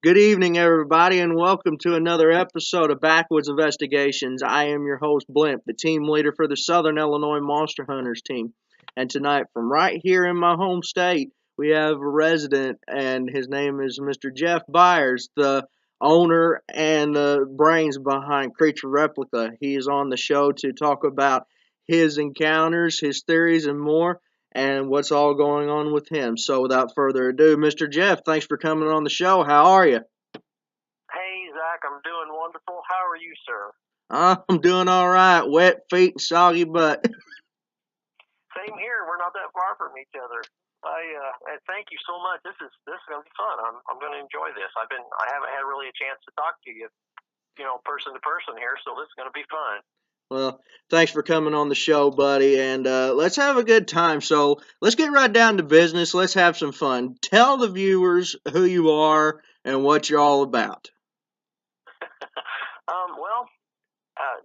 Good evening, everybody, and welcome to another episode of Backwoods Investigations. I am your host, Blimp, the team leader for the Southern Illinois Monster Hunters team. And tonight, from right here in my home state, we have a resident, and his name is Mr. Jeff Beyers, the owner and the brains behind Creature Replica. He is on the show to talk about his encounters, his theories, and more, and what's all going on with him. So, without further ado, Mr. Jeff, thanks for coming on the show. How are you? Hey, Zach, I'm doing wonderful. How are you, sir? I'm doing all right. Wet feet and soggy butt. Same here. We're not that far from each other. And thank you so much. This is gonna be fun. I'm gonna enjoy this. I haven't had really a chance to talk to you, person to person here. So this is gonna be fun. Well, thanks for coming on the show, buddy, and let's have a good time. So let's get right down to business. Let's have some fun. Tell the viewers who you are and what you're all about. Well,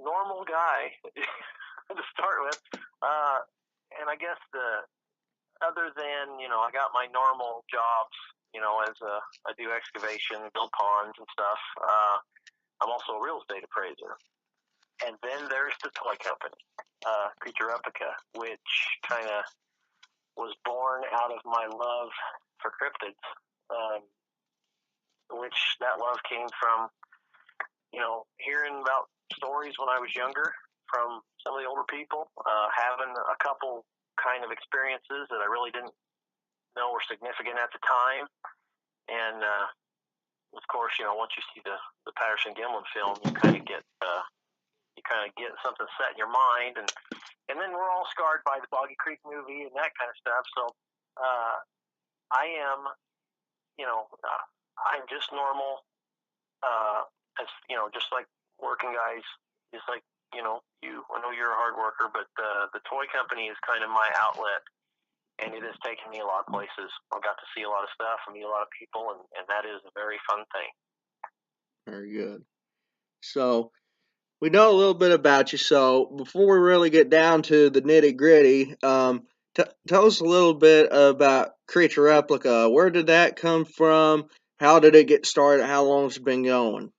normal guy to start with, and I guess other than I got my normal jobs, as I do excavation, build ponds and stuff. I'm also a real estate appraiser. And then there's the toy company, CREATUREPLICA, which kind of was born out of my love for cryptids, which that love came from, hearing about stories when I was younger from some of the older people, having a couple kind of experiences that I really didn't know were significant at the time. And, of course, once you see the Patterson Gimlin film, you kind of get something set in your mind, and then we're all scarred by the Boggy Creek movie and that kind of stuff. So I am, I'm just normal, as just like working guys, just like you. I know you're a hard worker, but the toy company is kind of my outlet, and it has taken me a lot of places. I've got to see a lot of stuff and meet a lot of people, and that is a very fun thing. Very good. So we know a little bit about you. So before we really get down to the nitty gritty, tell us a little bit about Creature Replica. Where did that come from? How did it get started? How long has it been going?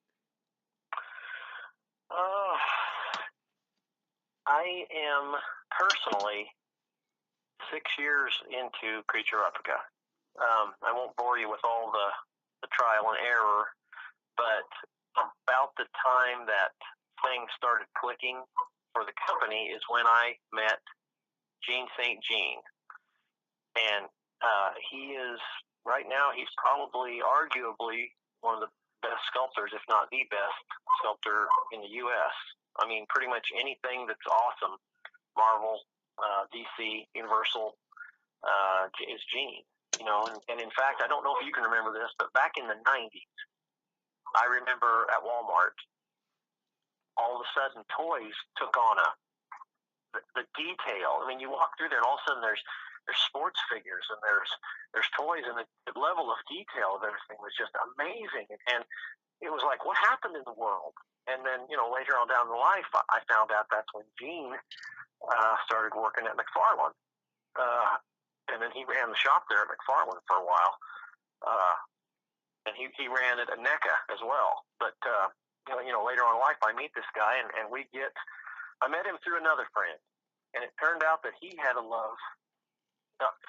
I am personally 6 years into CREATUREPLICA. I won't bore you with all the trial and error, but about the time that things started clicking for the company is when I met Gene St. Jean. And he is, right now, he's probably arguably one of the best sculptors, if not the best sculptor in the U.S. I mean, pretty much anything that's awesome, Marvel, DC, Universal, is Gene. And in fact, I don't know if you can remember this, but back in the 90s, I remember at Walmart, all of a sudden toys took on the detail. I mean, you walk through there and all of a sudden there's sports figures and there's toys, and the level of detail of everything was just amazing. And it was like, what happened in the world? And then, later on down the life, I found out that's when Gene started working at McFarland. And then he ran the shop there at McFarland for a while. And he ran it at NECA as well. But, later on in life, I meet this guy, and I met him through another friend. And it turned out that he had a love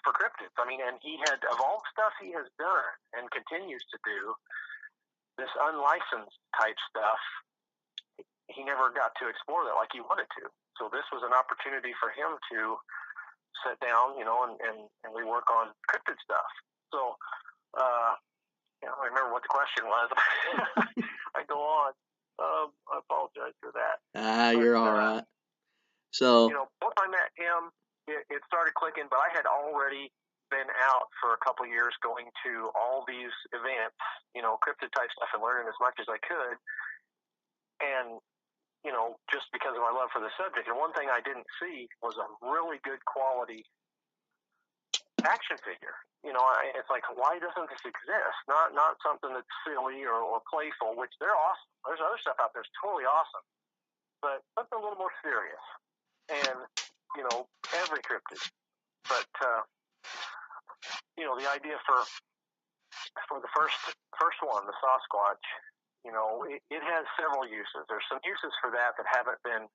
for cryptids. I mean, and he had, of all stuff he has done and continues to do, this unlicensed type stuff, he never got to explore that like he wanted to. So this was an opportunity for him to sit down, and we work on cryptid stuff. So, I don't remember what the question was. I go on. I apologize for that. You're all right. So, once I met him, it started clicking, but I had already been out for a couple of years going to all these events, cryptid type stuff, and learning as much as I could. And, just because of my love for the subject. And one thing I didn't see was a really good quality action figure. It's like, why doesn't this exist? Not something that's silly or playful, which they're awesome. There's other stuff out there that's totally awesome, but something a little more serious. And, every cryptid. But, the idea for for the first one, the Sasquatch, it has several uses. There's some uses for that haven't been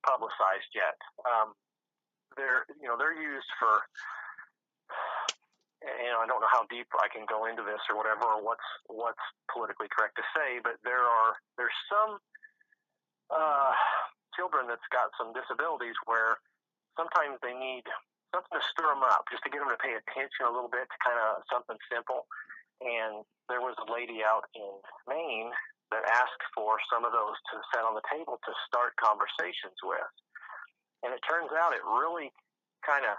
publicized yet. They're used for, I don't know how deep I can go into this or whatever, or what's politically correct to say, but there's some children that's got some disabilities where sometimes they need something to stir them up, just to get them to pay attention a little bit, to kind of something simple. And there was a lady out in Maine that asked for some of those to set on the table to start conversations with. And it turns out it really kind of,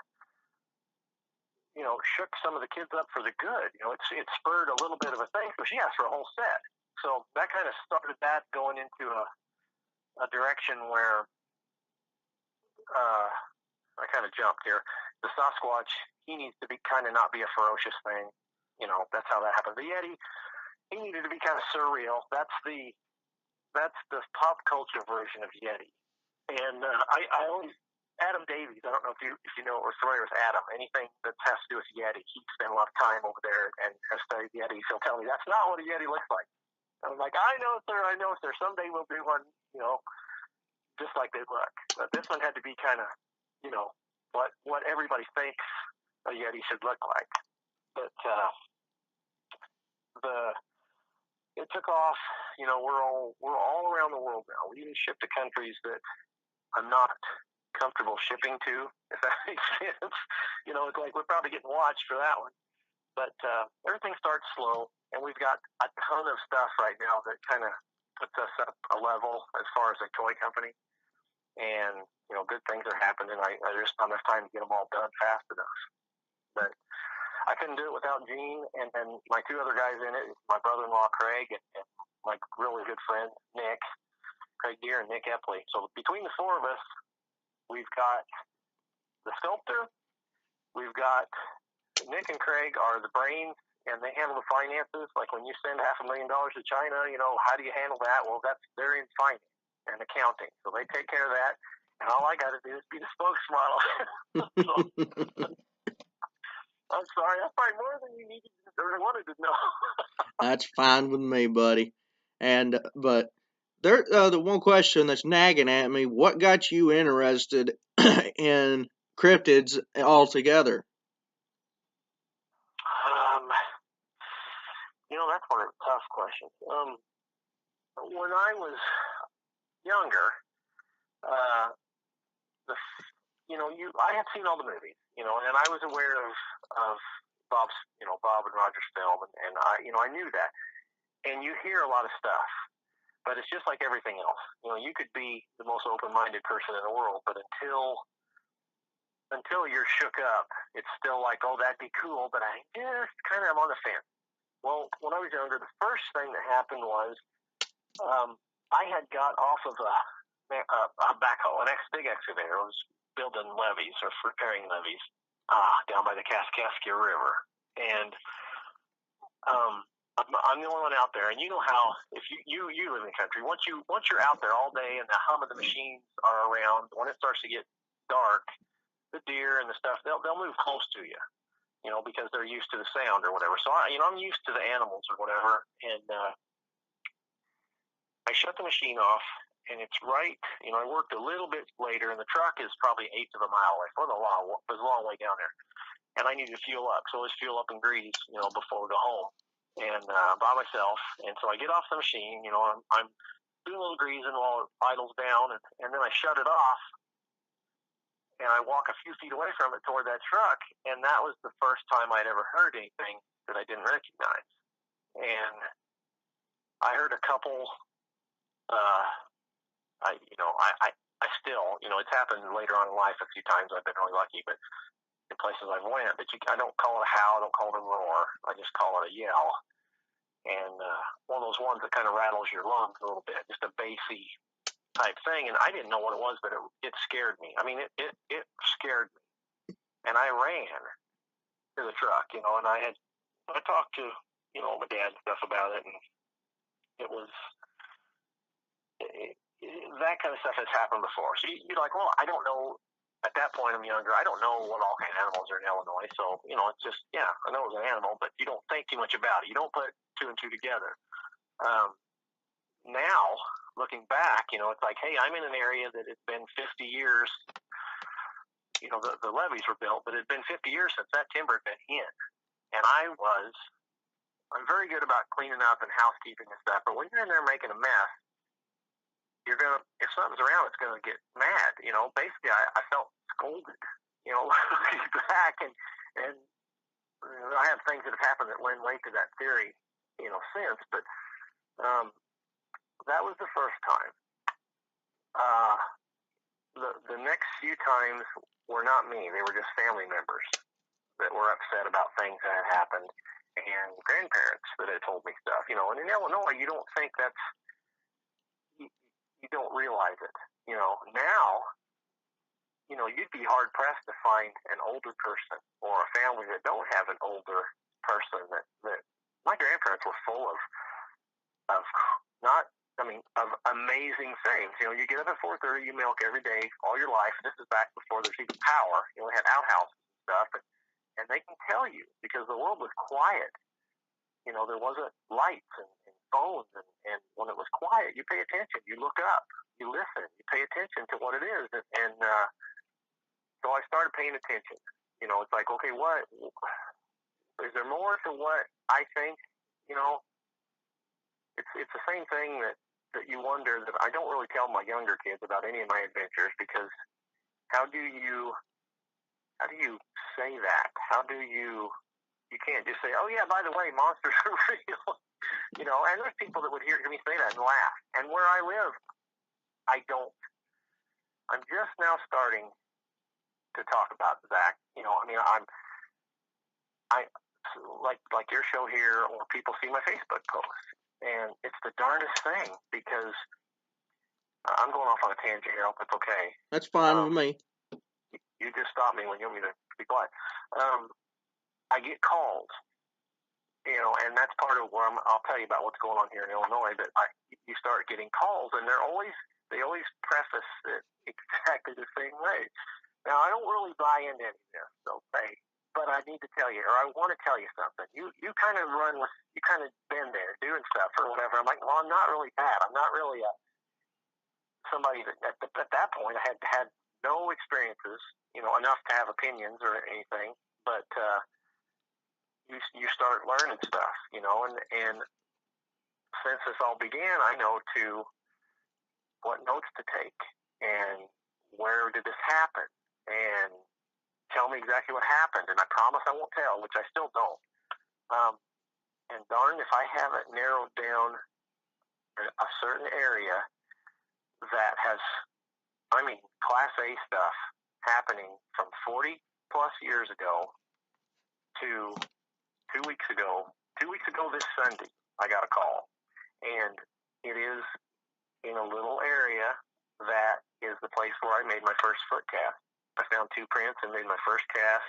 shook some of the kids up for the good. It spurred a little bit of a thing. So she asked for a whole set. So that kind of started that going into a direction where I kind of jumped here. The Sasquatch, he needs to be kind of not be a ferocious thing. That's how that happened. The Yeti, he needed to be kind of surreal. That's the pop culture version of Yeti. And I always, Adam Davies, I don't know if you know or familiar with Adam, anything that has to do with Yeti, he spent a lot of time over there and has studied Yetis. He'll tell me that's not what a Yeti looks like. I'm like, I know, sir. Someday we'll do one, just like they look. But this one had to be kind of, what everybody thinks a Yeti should look like. But it took off. We're all around the world now. We even ship to countries that I'm not comfortable shipping to, if that makes sense. It's like we're probably getting watched for that one. But everything starts slow, and we've got a ton of stuff right now that kind of puts us up a level as far as a toy company. And, good things are happening. There's not enough time to get them all done fast enough. But I couldn't do it without Gene and my two other guys in it, my brother-in-law, Craig, and my really good friend, Nick, Craig Deere and Nick Epley. So between the four of us, we've got the sculptor, we've got Nick and Craig are the brains, and they handle the finances. Like when you send $500,000 to China, how do you handle that? Well, they're in finance and accounting, so they take care of that. And all I got to do is be the spokesmodel. So, I'm sorry, that's probably more than you needed or wanted to know. That's fine with me, buddy. But there, the one question that's nagging at me: what got you interested in cryptids altogether? That's one of the tough questions. When I was younger, I had seen all the movies, and I was aware of Bob and Roger's film, and I knew that. And you hear a lot of stuff, but it's just like everything else. You could be the most open-minded person in the world, but until you're shook up, it's still like, oh, that'd be cool, but I just kind of am on the fence. Well, when I was younger, the first thing that happened was I had got off of a backhoe, an big excavator. I was building levees or repairing levees down by the Kaskaskia River. And I'm the only one out there. And you know how, if you live in the country, once you're out there all day and the hum of the machines are around, when it starts to get dark, the deer and the stuff, they'll move close to you. Because they're used to the sound or whatever. So I'm used to the animals or whatever, and I shut the machine off, and it's right. I worked a little bit later, and the truck is probably 1/8 of a mile away. It was a long way down there, and I needed to fuel up. So let's fuel up and grease, before we go home, and by myself. And so I get off the machine. I'm doing a little greasing while it idles down, and then I shut it off. And I walk a few feet away from it toward that truck, and that was the first time I'd ever heard anything that I didn't recognize. And I heard a couple. I still, it's happened later on in life a few times. I've been really lucky, but in places I've went, but I don't call it a howl, I don't call it a roar. I just call it a yell. And one of those ones that kind of rattles your lungs a little bit, just a bassy type thing, and I didn't know what it was, but it scared me. I mean, it scared me, and I ran to the truck, and I talked to my dad and stuff about it, and it was that kind of stuff has happened before. So you're like, well, I don't know at that point, I'm younger. I don't know what all kind of animals are in Illinois. So, it's just, yeah, I know it's an animal, but you don't think too much about it. You don't put two and two together. Now, looking back, it's like, hey, I'm in an area that has been 50 years, the levees were built, but it had been 50 years since that timber had been in. And I'm very good about cleaning up and housekeeping and stuff, but when you're in there making a mess, if something's around, it's gonna get mad. Basically, I felt scolded. Looking back, and I have things that have happened that lend weight to that theory, since. But that was the first time. The next few times were not me; they were just family members that were upset about things that had happened, and grandparents that had told me stuff. And in Illinois, you don't think that's you don't realize it. Now, you'd be hard pressed to find an older person or a family that don't have an older person that my grandparents were full of of amazing things. You get up at 4:30, you milk every day, all your life. This is back before there's even power. We had outhouses and stuff, and they can tell you because the world was quiet. There wasn't lights and phones, and when it was quiet, you pay attention, you look up, you listen, you pay attention to what it is, and so I started paying attention. It's like, okay, what is there more to what I think? It's the same thing that you wonder that I don't really tell my younger kids about any of my adventures, because how do you say that? How do you can't just say, oh yeah, by the way, monsters are real. And there's people that would hear me say that and laugh. And where I live, I don't. I'm just now starting to talk about Zach. I like your show here, or people see my Facebook posts, and it's the darndest thing, because I'm going off on a tangent here. I hope it's okay. That's fine with me. You just stop me when you want me to be quiet. I get calls, and that's part of where I'll tell you about what's going on here in Illinois. But you start getting calls, and they always preface it exactly the same way. Now, I don't really buy into any of this, okay? But I need to tell you, or I want to tell you something. You kind of you kind of been there doing stuff or whatever. I'm like, well, I'm not really that. I'm not really somebody that at that point I had no experiences, enough to have opinions or anything. But you start learning stuff, and since this all began, I know what notes to take and where did this happen, and tell me exactly what happened. And I promise I won't tell, which I still don't. And darn if I haven't narrowed down a certain area that has, Class A stuff happening from 40 plus years ago to 2 weeks ago. 2 weeks ago this Sunday, I got a call. And it is in a little area that is the place where I made my first foot cast. I found two prints and made my first cast.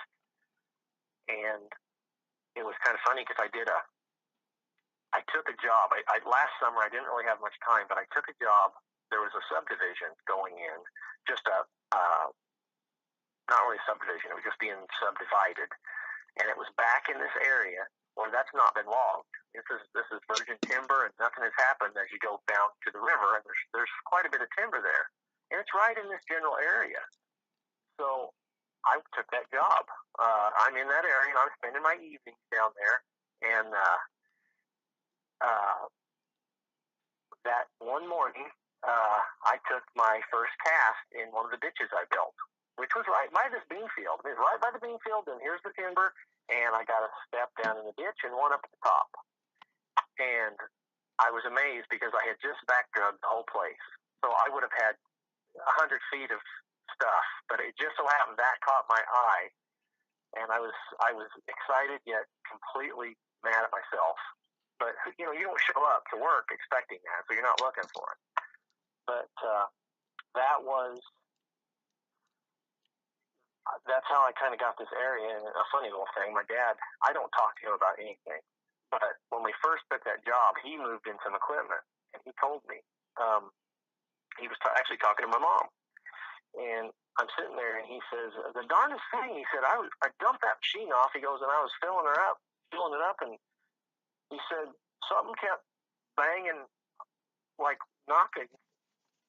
And it was kind of funny because I took a job. Last summer, I didn't really have much time, but I took a job. There was a subdivision going in, just not really a subdivision, it was just being subdivided. And it was back in this area where that's not been logged. This is virgin timber, and nothing has happened as you go down to the river, and there's quite a bit of timber there. And it's right in this general area. So I took that job. I'm in that area, and I'm spending my evenings down there. And that one morning, I took my first cast in one of the ditches I built, which was right by this bean field. It was right by the bean field, and here's the timber, and I got a step down in the ditch and one up at the top. And I was amazed because I had just back drugged the whole place. So I would have had 100 feet of stuff, but it just so happened that caught my eye, and I was excited yet completely mad at myself. But you don't show up to work expecting that, so you're not looking for it. But that's how I kind of got this area. And a funny little thing, my dad, I don't talk to him about anything, but when we first took that job, he moved in some equipment, and he told me he was actually talking to my mom. And I'm sitting there, and he says, the darndest thing, he said, I dumped that machine off. He goes, and I was filling it up, and he said, something kept banging, like knocking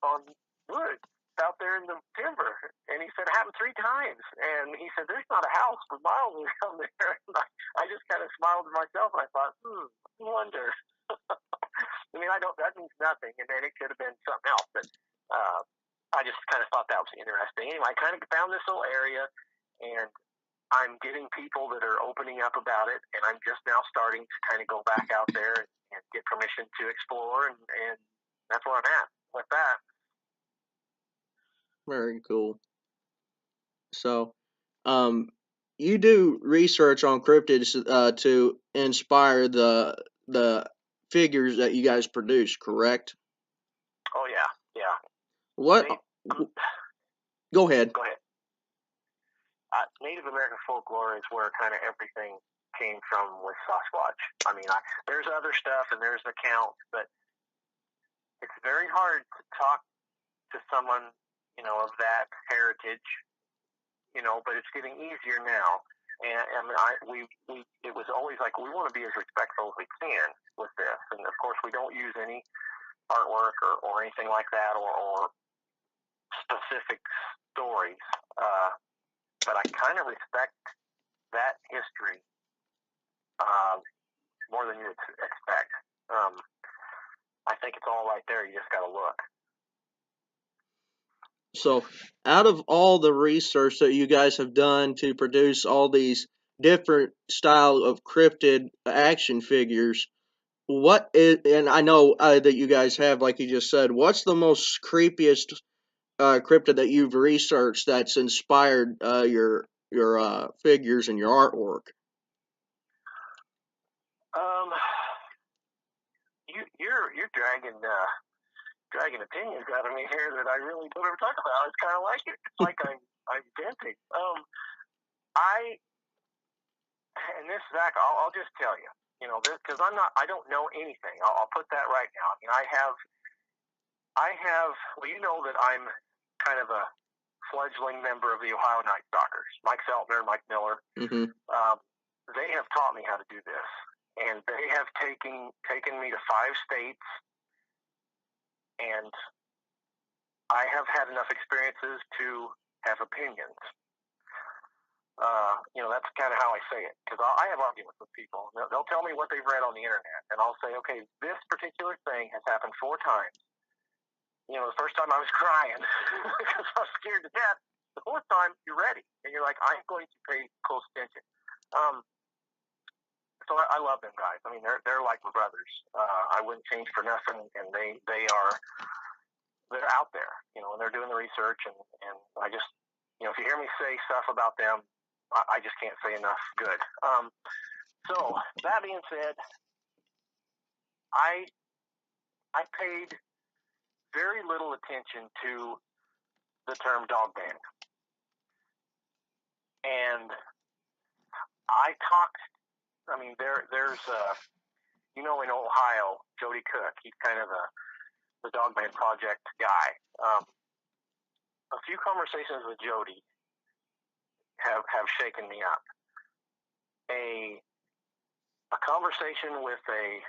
on wood out there in the timber. And he said, it happened 3 times. And he said, there's not a house for miles around there. And I just kind of smiled to myself, and I thought, I wonder. I mean, that means nothing, and then it could have been something else. But I just kind of thought that was interesting. Anyway, I kind of found this little area, and I'm getting people that are opening up about it, and I'm just now starting to kind of go back out there and get permission to explore, and that's where I'm at with that. Very cool. So, you do research on cryptids to inspire the figures that you guys produce, correct? Oh yeah. What? Go ahead. Go ahead. Native American folklore is where kind of everything came from with Sasquatch. I mean, there's other stuff and there's accounts, but it's very hard to talk to someone, of that heritage, but it's getting easier now. And it was always like, we want to be as respectful as we can with this. And of course, we don't use any artwork or anything like that, or specific stories. But I kind of respect that history more than you would expect. I think it's all right there. You just got to look. So, out of all the research that you guys have done to produce all these different style of cryptid action figures, what is, and I know that you guys have, like you just said, what's the most creepiest cryptid that you've researched that's inspired your figures and your artwork? You're dragging opinions out of me here that I really don't ever talk about. It's kind of like it. It's like I'm venting. And this, Zach, I'll just tell you, this, because I don't know anything. I'll put that right now. I mean, I have. Well, you know that I'm kind of a fledgling member of the Ohio Night Stalkers. Mike Feltner, Mike Miller. Mm-hmm. They have taught me how to do this, and they have taken me to 5 states. And I have had enough experiences to have opinions. That's kind of how I say it, because I have arguments with people. They'll tell me what they've read on the internet, and I'll say, okay, this particular thing has happened 4 times. The first time I was crying because I was scared to death. The 4th time, you're ready, and you're like, I'm going to pay close attention. So I love them guys. I mean, they're like my brothers. I wouldn't change for nothing, and they're out there, and they're doing the research, and I just, if you hear me say stuff about them, I just can't say enough good. So that being said, I paid very little attention to the term dog band, and I talked. I mean, there's in Ohio, Jody Cook. He's kind of the Dog Band Project guy. A few conversations with Jody have shaken me up. A conversation with a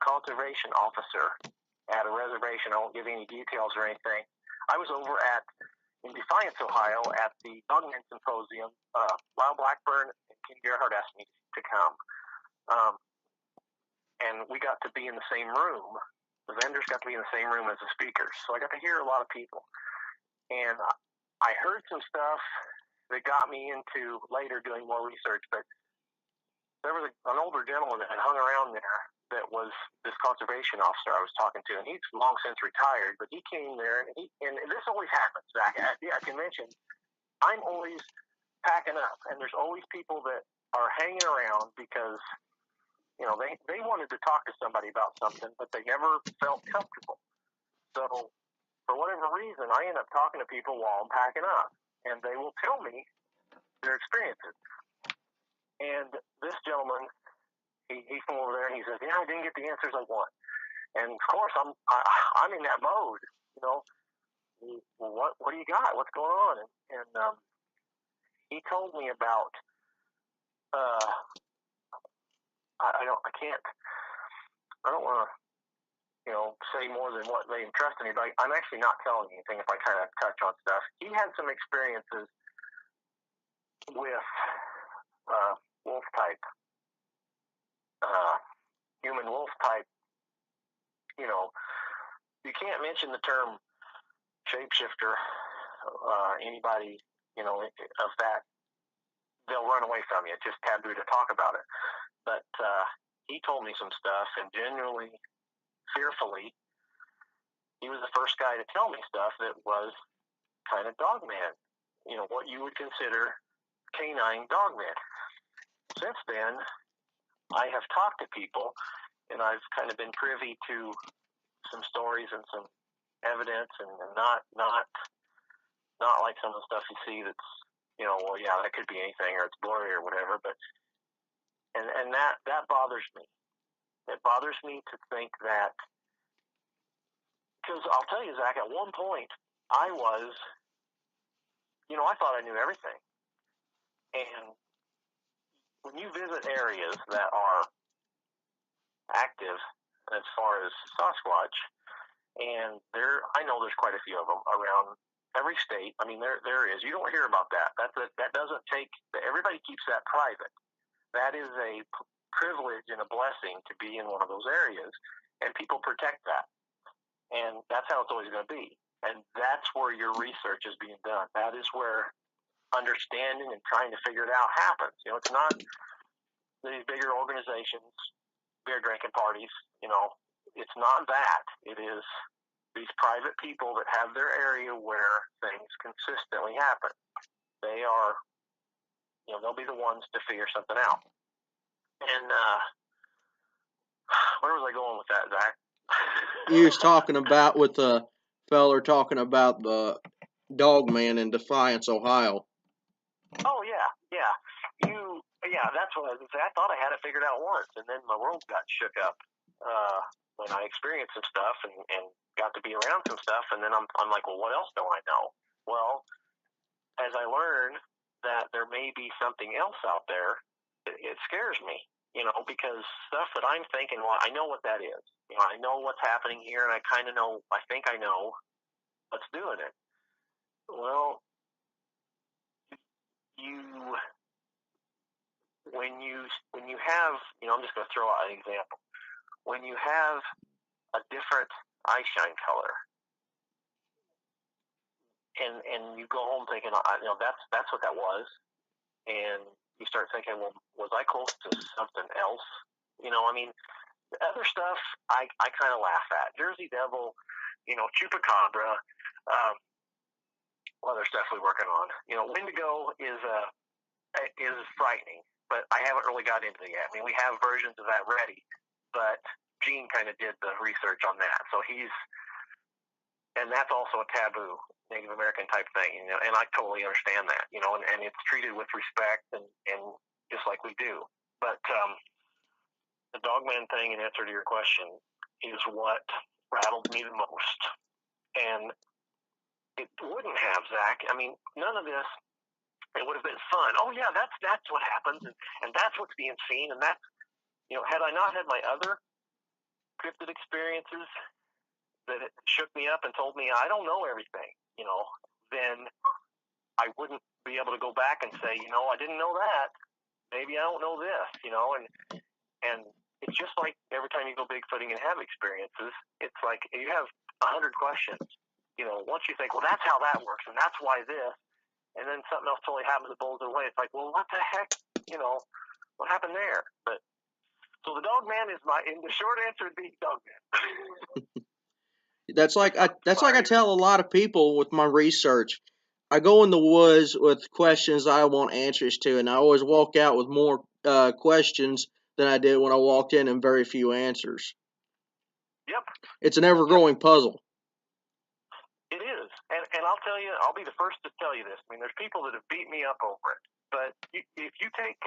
conservation officer at a reservation. I won't give any details or anything. I was over in Defiance, Ohio, at the Dogman Symposium. Lyle Blackburn and Ken Gerhardt asked me to come. And we got to be in the same room. The vendors got to be in the same room as the speakers. So I got to hear a lot of people. And I heard some stuff that got me into later doing more research, but there was an older gentleman that had hung around there that was this conservation officer I was talking to, and he's long since retired, but he came there, and this always happens, Zach. At conventions, I'm always packing up, and there's always people that are hanging around because, they wanted to talk to somebody about something, but they never felt comfortable. So for whatever reason, I end up talking to people while I'm packing up, and they will tell me their experiences. And this gentleman, he's from over there, and he says, I didn't get the answers I want. And of course, I'm in that mode, well, what do you got? What's going on? And he told me about I don't want to say more than what they entrusted me, but I'm actually not telling you anything if I kind of touch on stuff. He had some experiences with wolf type, human wolf type. You can't mention the term shapeshifter. Anybody, of that, they'll run away from you. It's just taboo to talk about it. But he told me some stuff, and genuinely, fearfully, he was the first guy to tell me stuff that was kind of dogman. What you would consider canine dogman. Since then, I have talked to people, and I've kind of been privy to some stories and some evidence, and not like some of the stuff you see that's, well, yeah, that could be anything, or it's blurry or whatever, but and that bothers me. It bothers me to think that, because I'll tell you, Zach, at one point I was, I thought I knew everything. And when you visit areas that are active as far as Sasquatch, and I know there's quite a few of them around every state. I mean, there is. You don't hear about that. That doesn't take. Everybody keeps that private. That is a privilege and a blessing to be in one of those areas, and people protect that. And that's how it's always going to be. And that's where your research is being done. That is where understanding and trying to figure it out happens. It's not these bigger organizations, beer drinking parties. It's not that. It is these private people that have their area where things consistently happen. They are, they'll be the ones to figure something out. And where was I going with that, Zach? You was talking about with the feller talking about the dogman in Defiance, Ohio. Oh yeah. That's what I was going to say. I thought I had it figured out once, and then my world got shook up when I experienced some stuff and got to be around some stuff, and then I'm like, well, what else don't I know? Well, as I learn that there may be something else out there, it scares me, because stuff that I'm thinking, well, I know what that is. I know what's happening here, and I kind of know, I think I know what's doing it. Well, when you have, I'm just going to throw out an example. When you have a different eye shine color, and you go home thinking, that's what that was, and you start thinking, well, was I close to something else? The other stuff I kind of laugh at. Jersey Devil, Chupacabra, other stuff we're working on. Wendigo is frightening, but I haven't really got into it yet. We have versions of that ready, but Gene kind of did the research on that, so and that's also a taboo Native American type thing, and I totally understand that, and it's treated with respect and just like we do. But the dogman thing, in answer to your question, is what rattled me the most. And it wouldn't have, Zach. None of this, it would have been fun. Oh yeah, that's what happens, and that's what's being seen, and that's, had I not had my other cryptid experiences that it shook me up and told me I don't know everything, then I wouldn't be able to go back and say, I didn't know that. Maybe I don't know this, and it's just like every time you go bigfooting and have experiences, it's like you have 100 questions. Once you think, well, that's how that works, and that's why this, and then something else totally happens that blows it away. It's like, well, what the heck, what happened there? But so the dogman is the short answer would be dogman. That's like I tell a lot of people with my research. I go in the woods with questions I want answers to, and I always walk out with more questions than I did when I walked in, and very few answers. Yep. It's an ever-growing puzzle. It is, and I'll tell you, I'll be the first to tell you this. There's people that have beat me up over it, but if you take,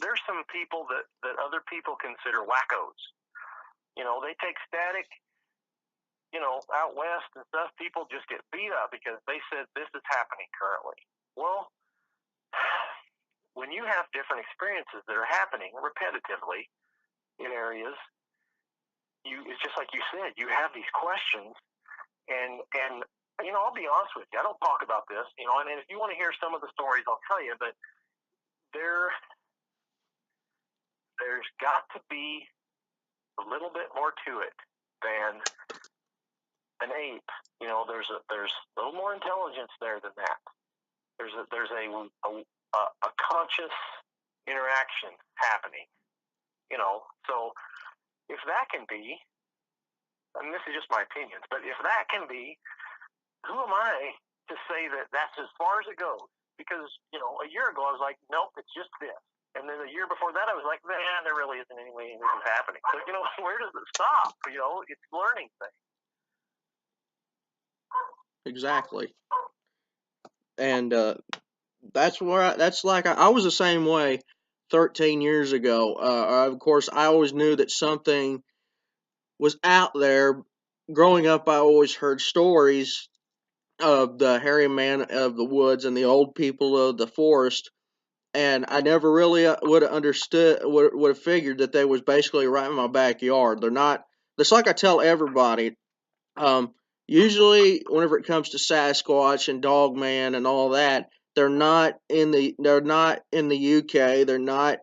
there's some people that other people consider wackos. They take static, out west and stuff, people just get beat up because they said this is happening currently. Well, when you have different experiences that are happening repetitively in areas, it's just like you said, you have these questions, and I'll be honest with you, I don't talk about this, and if you want to hear some of the stories, I'll tell you, but there's got to be a little bit more to it than an ape. There's a little more intelligence there than that. There's a conscious interaction happening. So if that can be, and this is just my opinions, but if that can be, who am I to say that that's as far as it goes? Because, a year ago I was like, nope, it's just this. And then a year before that I was like, man, there really isn't any way this is happening. So, where does it stop? It's learning things. Exactly. And that's like I was the same way 13 years ago. Of course, I always knew that something was out there. Growing up, I always heard stories of the hairy man of the woods and the old people of the forest, and I never really would have understood, would have figured that they was basically right in my backyard. They're not. It's like I tell everybody. Um, Usually, whenever it comes to Sasquatch and Dogman and all that, they're not in the UK. They're not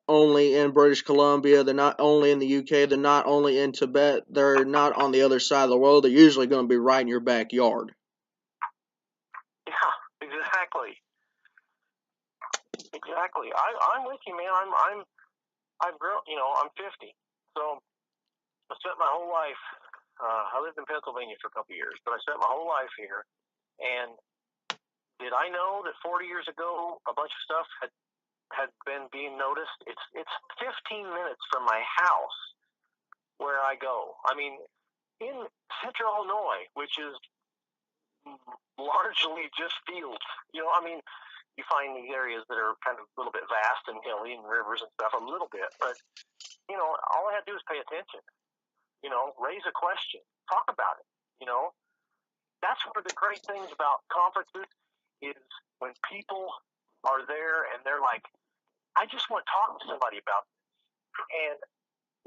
only in British Columbia. They're not only in the UK. They're not only in Tibet. They're not on the other side of the world. They're usually going to be right in your backyard. Yeah, exactly. Exactly. I'm with you, man. I've grown. I'm 50, so I spent my whole life. I lived in Pennsylvania for a couple of years, but I spent my whole life here. And did I know that 40 years ago a bunch of stuff had been being noticed? It's 15 minutes from my house where I go. I mean, in Central Illinois, which is largely just fields. You find these areas that are kind of a little bit vast and hilly and rivers and stuff a little bit, but all I had to do is pay attention. Raise a question, talk about it. That's one of the great things about conferences is when people are there and they're like, I just want to talk to somebody about this. And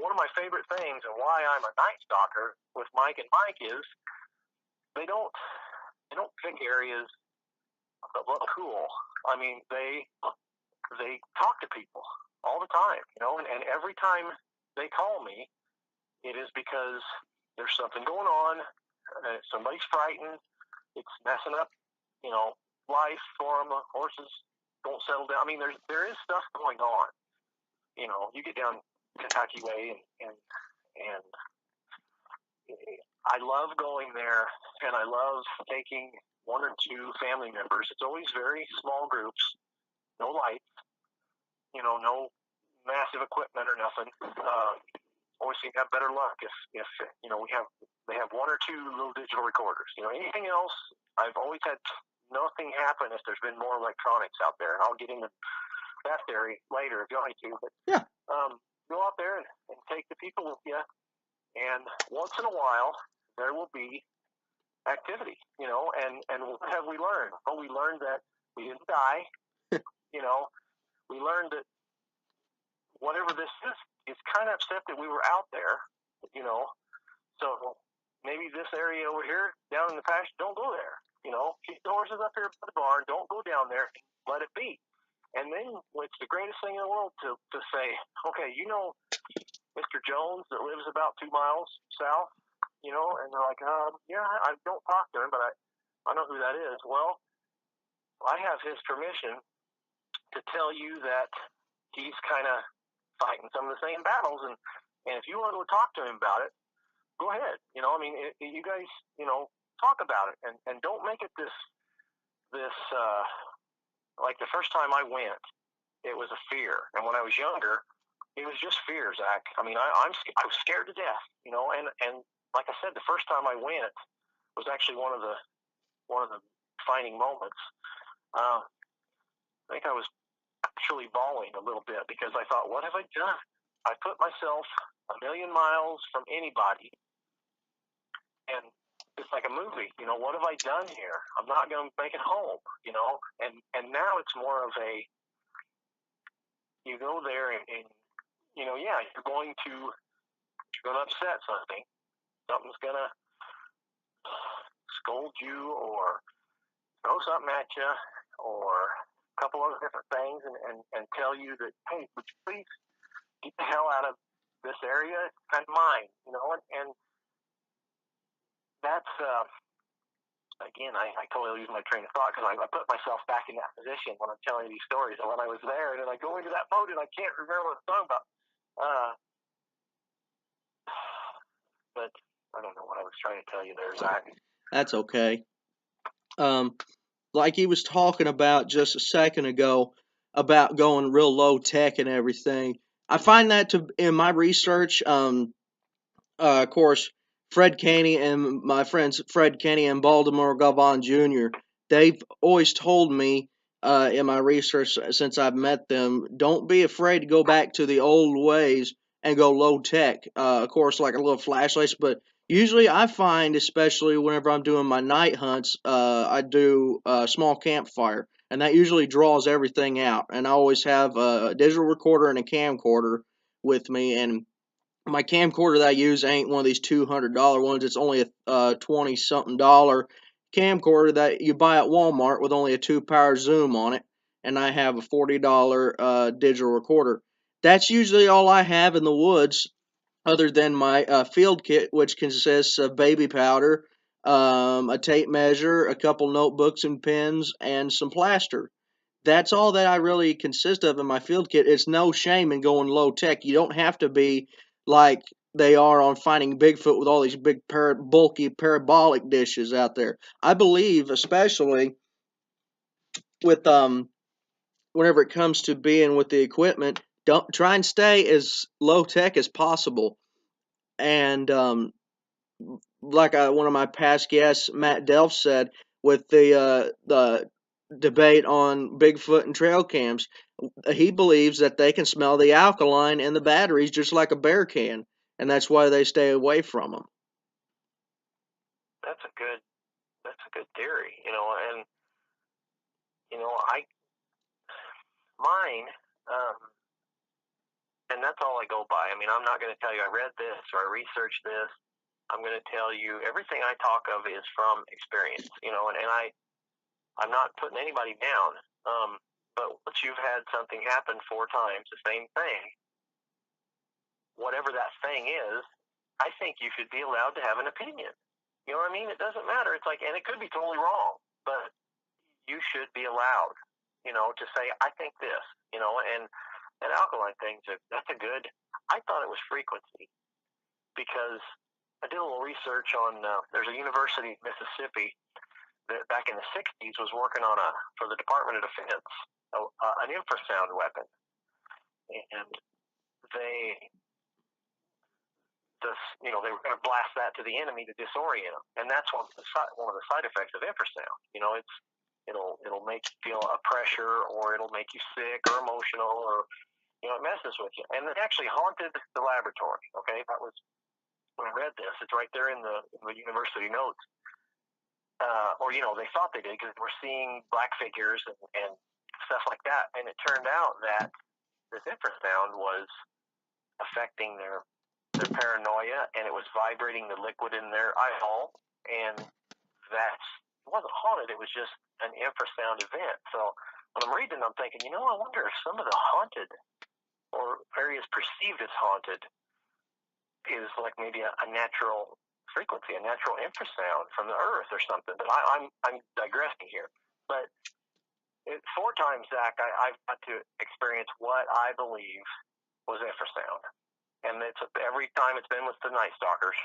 one of my favorite things and why I'm a Night Stalker with Mike and Mike is they don't pick areas that look cool. I mean, they talk to people all the time, and every time they call me, it is because there's something going on, somebody's frightened, it's messing up, life for them, horses don't settle down. I mean, there is stuff going on. You get down Kentucky way and I love going there, and I love taking one or two family members. It's always very small groups, no lights, no massive equipment or nothing. Always seem to have better luck if they have one or two little digital recorders. Anything else, I've always had nothing happen if there's been more electronics out there, and I'll get into that theory later if you want me to. But yeah, go out there and take the people with you, and once in a while there will be activity, and what have we learned? Well, we learned that we didn't die. We learned that whatever this is, it's kind of upset that we were out there, so maybe this area over here down in the pasture, don't go there. Keep the horses up here by the barn, don't go down there, let it be. And then it's the greatest thing in the world to say, okay, Mr. Jones that lives about 2 miles south, and they're like, yeah, I don't talk to him, but I know who that is. Well, I have his permission to tell you that he's kind of fighting some of the same battles, and if you want to talk to him about it, go ahead. You guys, talk about it, and don't make it this like the first time I went, it was a fear, and when I was younger, it was just fear, Zach. I mean, I was scared to death, and like I said, the first time I went was actually one of the defining moments. I think I was actually bawling a little bit because I thought, what have I done? I put myself a million miles from anybody, And it's like a movie, what have I done here? I'm not going to make it home, and now it's more of a, you go there and you're going to upset something. Something's going to scold you or throw something at you or a couple other different things and tell you that, hey, would you please get the hell out of this area? It's kind of mine, and that's, again, I totally lose my train of thought because I put myself back in that position when I'm telling these stories. And when I was there, and then I go into that boat and I can't remember what I'm talking about. But I don't know what I was trying to tell you there, Zach. That's okay. Like he was talking about just a second ago about going real low tech and everything. I find that to in my research. Of course, Fred Caney and my friends Fred Caney and Baltimore Gavon Jr. They've always told me in my research since I've met them, don't be afraid to go back to the old ways and go low tech. Of course, like a little flashlights, but usually I find, especially whenever I'm doing my night hunts, I do a small campfire, and that usually draws everything out. And I always have a digital recorder and a camcorder with me, and my camcorder that I use ain't one of these $200 ones. It's only a 20 something dollar camcorder that you buy at Walmart with only a 2-power zoom on it, and I have a $40 digital recorder. That's usually all I have in the woods, other than my field kit, which consists of baby powder, a tape measure, a couple notebooks and pens, and some plaster. That's all that I really consist of in my field kit. It's no shame in going low tech. You don't have to be like they are on Finding Bigfoot with all these big bulky parabolic dishes out there. I believe, especially with whenever it comes to being with the equipment, don't try and stay as low tech as possible. And like one of my past guests, Matt Delph, said with the debate on Bigfoot and trail cams, he believes that they can smell the alkaline in the batteries just like a bear can, and that's why they stay away from them. That's a good theory, and mine, and that's all I go by. I mean, I'm not going to tell you I read this or I researched this. I'm going to tell you everything I talk of is from experience, and I'm not putting anybody down. But once you've had something happen 4 times, the same thing, whatever that thing is, I think you should be allowed to have an opinion. You know what I mean? It doesn't matter. It's like, and it could be totally wrong, but you should be allowed, to say, I think this, and alkaline things, that's a good, I thought it was frequency because I did a little research on, there's a university in Mississippi that back in the 60s was working on for the Department of Defense, an infrasound weapon. And they were going to blast that to the enemy to disorient them. And that's one of the side effects of infrasound. It'll make you feel a pressure, or it'll make you sick or emotional, or, it messes with you. And it actually haunted the laboratory. Okay. That was, when I read this, it's right there in the university notes. Or they thought they did because they were seeing black figures and stuff like that. And it turned out that this infrasound was affecting their paranoia, and it was vibrating the liquid in their eyeball. And it wasn't haunted. It was just an infrasound event. So when I'm reading, I'm thinking, I wonder if some of the haunted or areas perceived as haunted is like maybe a natural frequency, a natural infrasound from the earth or something. But I'm digressing here. But 4 times, Zach, I've got to experience what I believe was infrasound, and it's every time it's been with the Night Stalkers.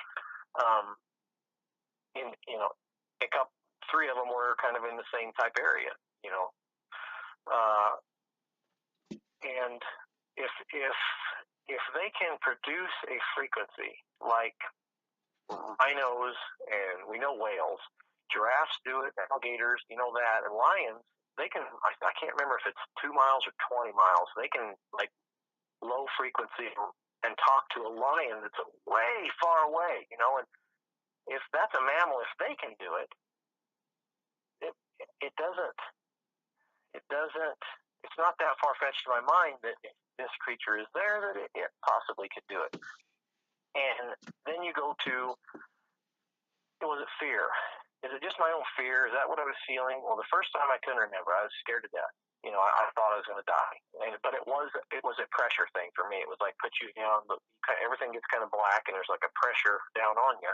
A couple, 3 of them were kind of in the same type area, and if they can produce a frequency like rhinos, and we know whales, giraffes do it, alligators, that, and lions, they can, I can't remember if it's 2 miles or 20 miles, they can, like, low frequency and talk to a lion that's way far away, and if that's a mammal, if they can do it, it doesn't. It's not that far-fetched to my mind that if this creature is there, that it possibly could do it. And then you go to, was it fear? Is it just my own fear? Is that what I was feeling? Well, the first time I couldn't remember. I was scared to death. I thought I was going to die. But it was a pressure thing for me. It was like put you down, everything gets kind of black, and there's like a pressure down on you.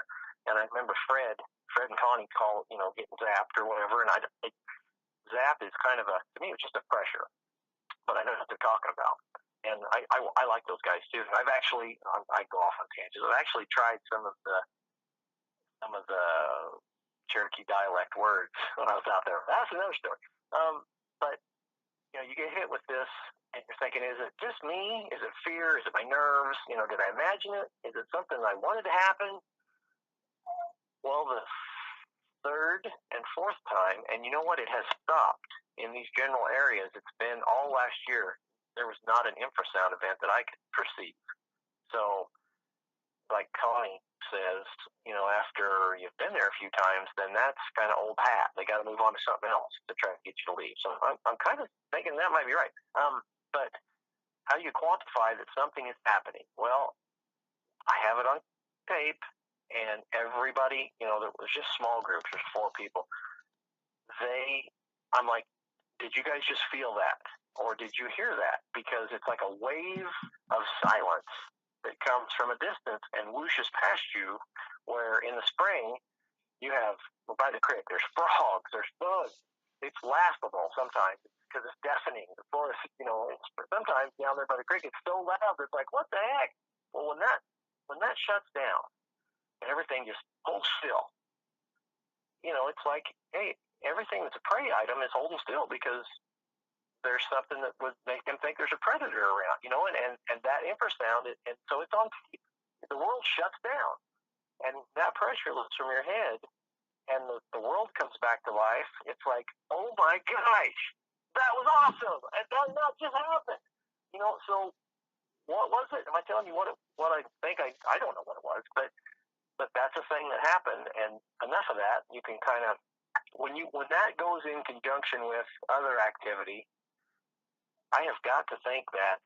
And I remember Fred and Connie getting zapped or whatever, and zap is kind of to me, it's just a pressure. But I know what they're talking about. And I like those guys too. And I've actually, I go off on tangents. I've actually tried some of the Cherokee dialect words when I was out there. That's another story. But you get hit with this, and you're thinking, is it just me? Is it fear? Is it my nerves? Did I imagine it? Is it something I wanted to happen? Well, the third and fourth time, and you know what? It has stopped in these general areas. It's been all last year. There was not an infrasound event that I could perceive. So, like Connie says, after you've been there a few times, then that's kind of old hat. They got to move on to something else to try to get you to leave. So I'm kind of thinking that might be right. But how do you quantify that something is happening? Well, I have it on tape, and everybody, there was just small groups. There's 4 people. I'm like, did you guys just feel that? Or did you hear that? Because it's like a wave of silence that comes from a distance and whooshes past you, where in the spring, you have, by the creek, there's frogs, there's bugs. It's laughable sometimes because it's deafening. The forest, sometimes down there by the creek, it's so loud, it's like, what the heck? Well, when that shuts down and everything just holds still, it's like, hey, everything that's a prey item is holding still because there's something that would make them think there's a predator around, and that infrasound, and so it's on tape. The world shuts down, and that pressure lifts from your head, and the world comes back to life. It's like, oh my gosh, that was awesome, and that just happened. So what was it? Am I telling you what I think? I don't know what it was, but that's a thing that happened, and enough of that. You can kind of, when that goes in conjunction with other activity, I have got to think that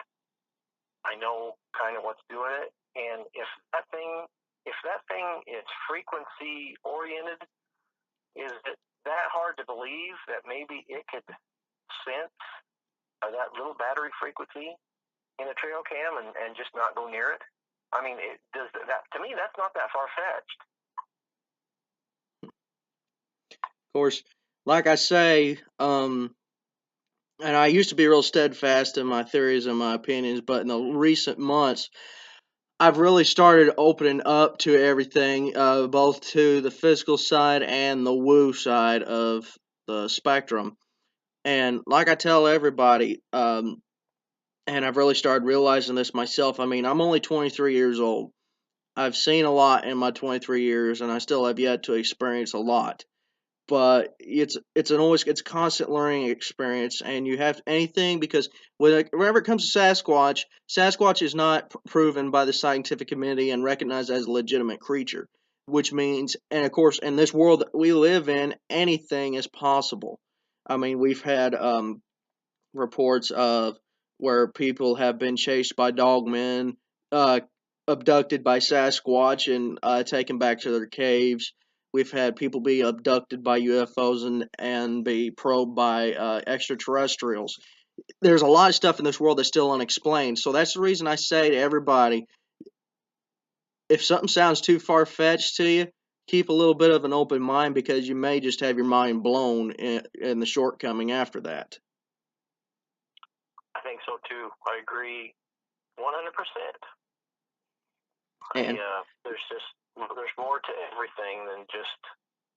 I know kind of what's doing it, and if that thing is frequency oriented, is it that hard to believe that maybe it could sense that little battery frequency in a trail cam and just not go near it? I mean, to me, that's not that far-fetched. Of course, like I say, and I used to be real steadfast in my theories and my opinions, but in the recent months, I've really started opening up to everything, both to the physical side and the woo side of the spectrum. And like I tell everybody, and I've really started realizing this myself. I mean, I'm only 23 years old. I've seen a lot in my 23 years, and I still have yet to experience a lot. But it's a constant learning experience, and you have anything because whenever it comes to Sasquatch is not proven by the scientific community and recognized as a legitimate creature, which means, and of course, in this world that we live in, anything is possible. I mean, we've had reports of where people have been chased by dogmen, uh, abducted by Sasquatch, and taken back to their caves. We've had people be abducted by UFOs and be probed by extraterrestrials. There's a lot of stuff in this world that's still unexplained. So that's the reason I say to everybody, if something sounds too far-fetched to you, keep a little bit of an open mind because you may just have your mind blown in the shortcoming after that. I think so too. I agree 100%. And there's more to everything than just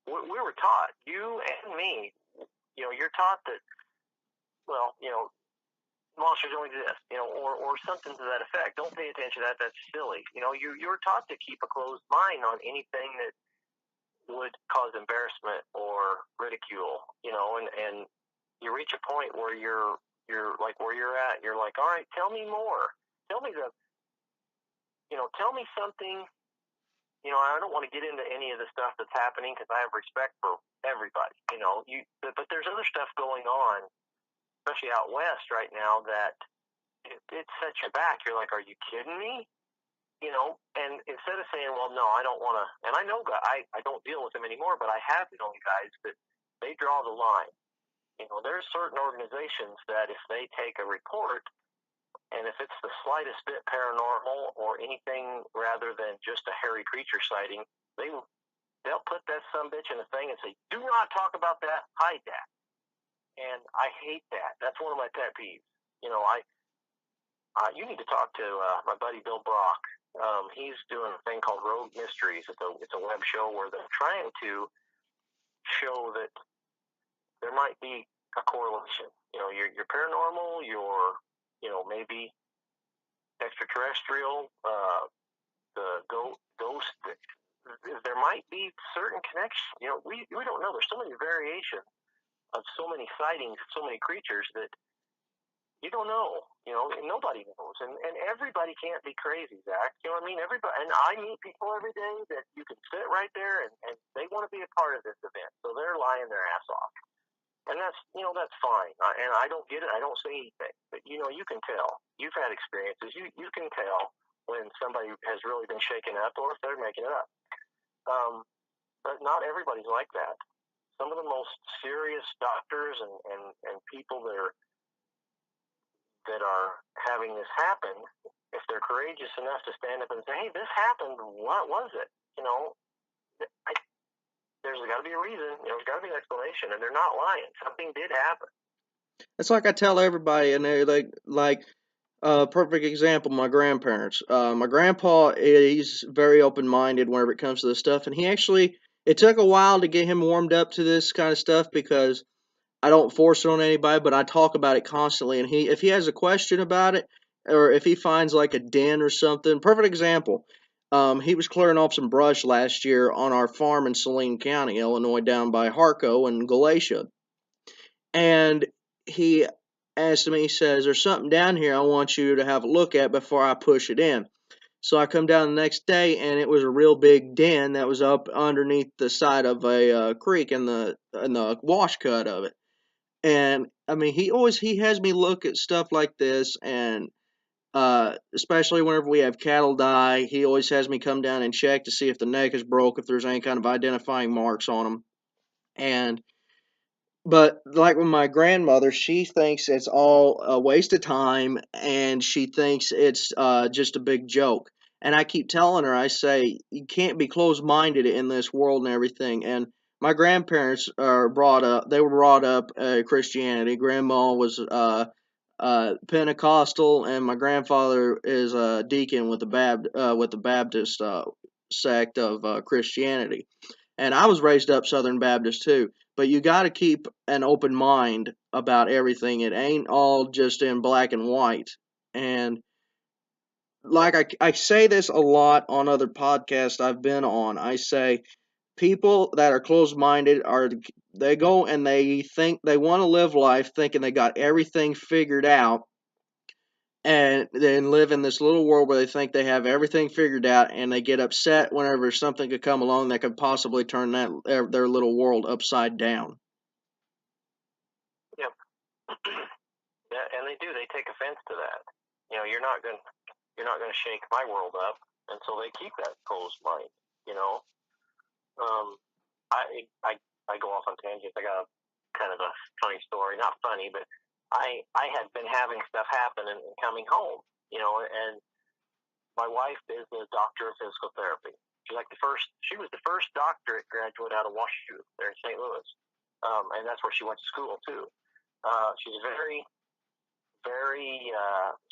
we were taught, you and me. You're taught that, monsters don't exist, or something to that effect. Don't pay attention to that. That's silly. You're taught to keep a closed mind on anything that would cause embarrassment or ridicule. And you reach a point where you're like where you're at. You're like, all right, tell me more. Tell me something I don't want to get into any of the stuff that's happening because I have respect for everybody. But there's other stuff going on, especially out west right now, that it sets you back. You're like, are you kidding me? And instead of saying, well, no, I don't want to, and I know I don't deal with them anymore, but I have known guys that they draw the line. There's certain organizations that if they take a report, and if it's the slightest bit paranormal or anything rather than just a hairy creature sighting, they'll put that sumbitch in a thing and say, do not talk about that, hide that. And I hate that. That's one of my pet peeves. You need to talk to my buddy Bill Brock. He's doing a thing called Rogue Mysteries. It's a web show where they're trying to show that there might be a correlation. Your paranormal, your maybe extraterrestrial, the ghost. There might be certain connections. We don't know. There's so many variations of so many sightings, so many creatures that you don't know. And nobody knows. And everybody can't be crazy, Zach. You know what I mean? Everybody. And I meet people every day that you can sit right there and they want to be a part of this event. So they're lying their ass off. And that's fine. And I don't get it. I don't say anything. But, you can tell. You've had experiences. You can tell when somebody has really been shaken up or if they're making it up. But not everybody's like that. Some of the most serious doctors and people that are having this happen, if they're courageous enough to stand up and say, hey, this happened, what was it? There's got to be a reason. There's got to be an explanation, and they're not lying. Something did happen. It's like I tell everybody, and they're like perfect example. My grandparents. My grandpa, he's very open-minded whenever it comes to this stuff, and it took a while to get him warmed up to this kind of stuff because I don't force it on anybody, but I talk about it constantly. And if he has a question about it, or if he finds like a den or something, perfect example. He was clearing off some brush last year on our farm in Saline County, Illinois, down by Harco and Galatia. And he asked me, he says, there's something down here I want you to have a look at before I push it in. So I come down the next day, and it was a real big den that was up underneath the side of a creek in the wash cut of it. And I mean, he has me look at stuff like this, and especially whenever we have cattle die, he always has me come down and check to see if the neck is broke, if there's any kind of identifying marks on them. But like with my grandmother, she thinks it's all a waste of time, and she thinks it's just a big joke. And I keep telling her, I say, you can't be closed-minded in this world and everything. And my grandparents they were brought up Christianity. Grandma was Pentecostal, and my grandfather is a deacon with the Baptist sect of Christianity. And I was raised up Southern Baptist too. But you got to keep an open mind about everything. It ain't all just in black and white. And like I say this a lot on other podcasts I've been on. I say people that are closed-minded they go and they think they want to live life thinking they got everything figured out, and then live in this little world where they think they have everything figured out, and they get upset whenever something could come along that could possibly turn their little world upside down. Yep. Yeah, and they do. They take offense to that. You're not going to shake my world up, and so they keep that closed mind. I go off on tangents. I got kind of a funny story. Not funny, but I had been having stuff happen and coming home. And my wife is a doctor of physical therapy. She was the first doctorate graduate out of WashU there in St. Louis, and that's where she went to school too. She's very, very.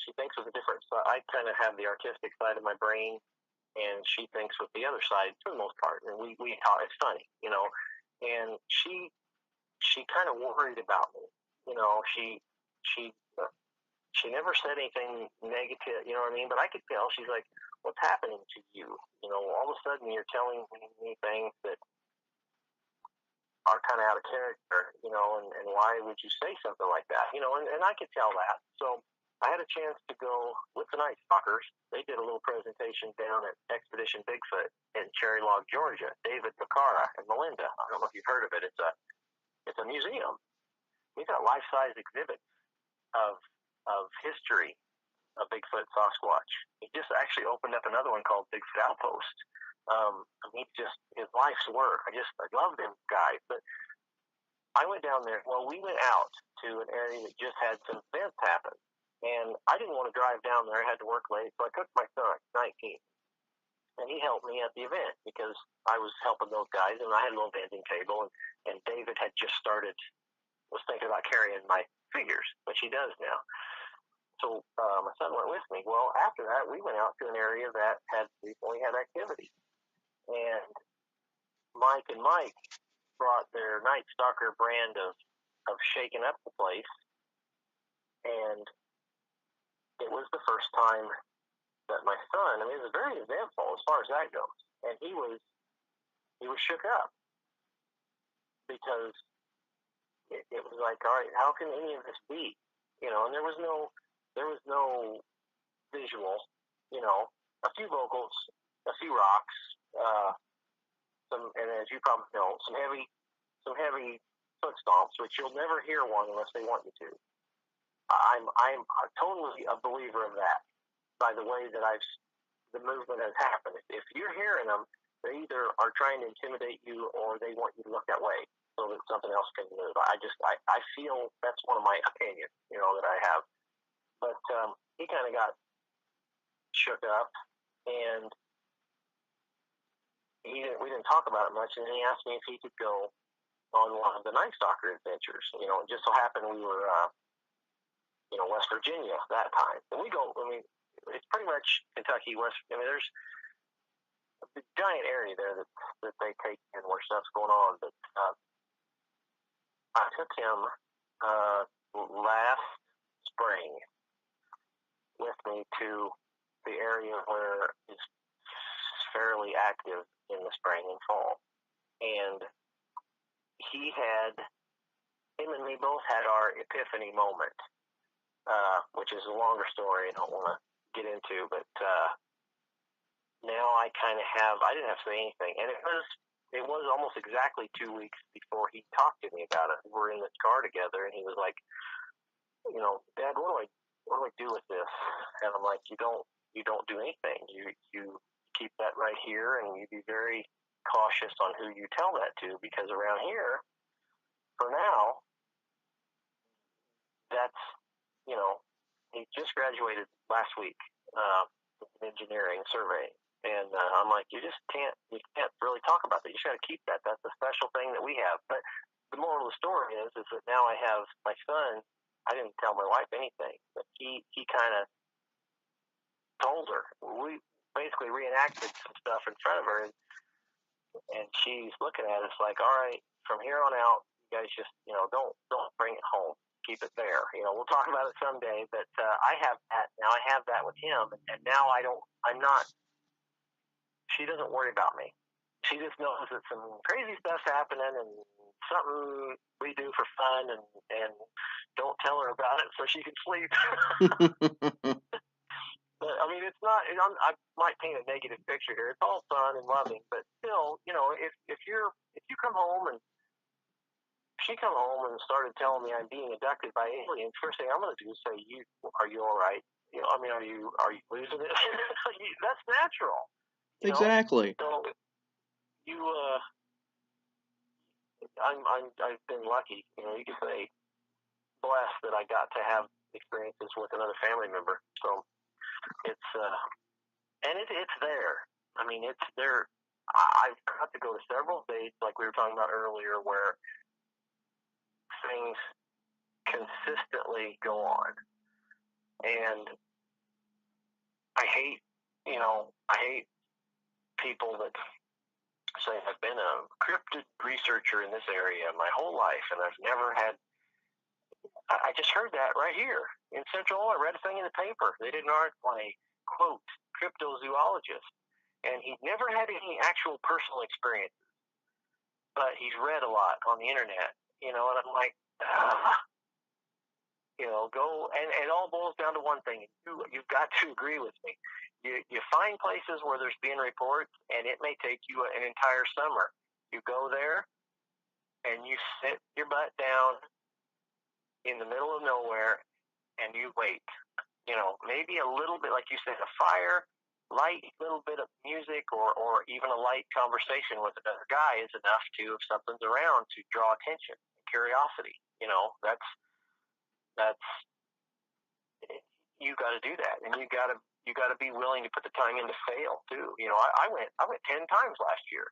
She thinks with a different side. I kind of have the artistic side of my brain, and she thinks with the other side for the most part. And we talk. It's funny, And she kind of worried about me. She never said anything negative. You know what I mean? But I could tell. She's like, "What's happening to you? All of a sudden you're telling me things that are kind of out of character, and why would you say something like that? And I could tell that. So I had a chance to go with the Night Stalkers. They did a little presentation down at Expedition Bigfoot in Cherry Log, Georgia. David Picara and Melinda. I don't know if you've heard of it. It's a museum. We've got life-size exhibits of history of Bigfoot, Sasquatch. He just actually opened up another one called Bigfoot Outpost. His life's work. I love them guys. But I went down there. Well, we went out to an area that just had some events happen. And I didn't want to drive down there. I had to work late. So I took my son, 19. And he helped me at the event because I was helping those guys. And I had a little vending table. And David had just was thinking about carrying my figures, which he does now. So my son went with me. Well, after that, we went out to an area that had recently had activity. And Mike brought their Night Stalker brand of shaking up the place. And it was the first time that my son, it was very eventful as far as that goes. And he was shook up because it was like, all right, how can any of this be? And there was no visual, a few vocals, a few rocks, and as you probably know, some heavy foot stomps, which you'll never hear one unless they want you to. I'm totally a believer of that by the way that the movement has happened. If you're hearing them, they either are trying to intimidate you or they want you to look that way so that something else can move. I feel that's one of my opinions, that I have. But he kind of got shook up, and we didn't talk about it much. And then he asked me if he could go on one of the Night Stalker adventures. It just so happened we were, West Virginia that time. And it's pretty much Kentucky, there's a giant area there that they take in where stuff's going on. But I took him last spring with me to the area where it's fairly active in the spring and fall. And him and me both had our epiphany moment, which is a longer story I don't want to get into, but now I didn't have to say anything. And it was almost exactly 2 weeks before he talked to me about it. We were in the car together, and he was like, Dad, what do I do with this? And I'm like, you don't do anything. You keep that right here, and you be very cautious on who you tell that to, because around here, for now, that's, he just graduated last week with engineering surveying. And I'm like, you can't really talk about that. You just got to keep that. That's a special thing that we have. But the moral of the story is that now I have my son. I didn't tell my wife anything, but he kind of told her. We basically reenacted some stuff in front of her, and she's looking at us like, all right, from here on out, you guys just, don't bring it home. Keep it there. We'll talk about it someday, but I have that now. I have that with him, and now she doesn't worry about me. She just knows that some crazy stuff's happening and something we do for fun, and don't tell her about it so she can sleep. But it's not. I might paint a negative picture here. It's all fun and loving, but still, if you come home and she come home and started telling me I'm being abducted by aliens, first thing I'm going to do is say, are you all right? Are you losing it? That's natural. Exactly. So I've been lucky. You could say blessed that I got to have experiences with another family member. So it's and it's there. It's there. I've got to go to several dates, like we were talking about earlier, where things consistently go on, and I hate people that say I've been a cryptid researcher in this area my whole life, and I've never had. I just heard that right here in Central. I read a thing in the paper. They did an article on a quote cryptozoologist, and he'd never had any actual personal experiences, but he's read a lot on the internet. And I'm like, Go, and it all boils down to one thing. You've got to agree with me. You find places where there's being reports, and it may take you an entire summer. You go there, and you sit your butt down in the middle of nowhere, and you wait. Maybe a little bit, like you said, a fire, light little bit of music, or even a light conversation with another guy is enough to, if something's around, to draw attention, curiosity. That's you got to do that, and you got to be willing to put the time in to fail too. I went 10 times last year,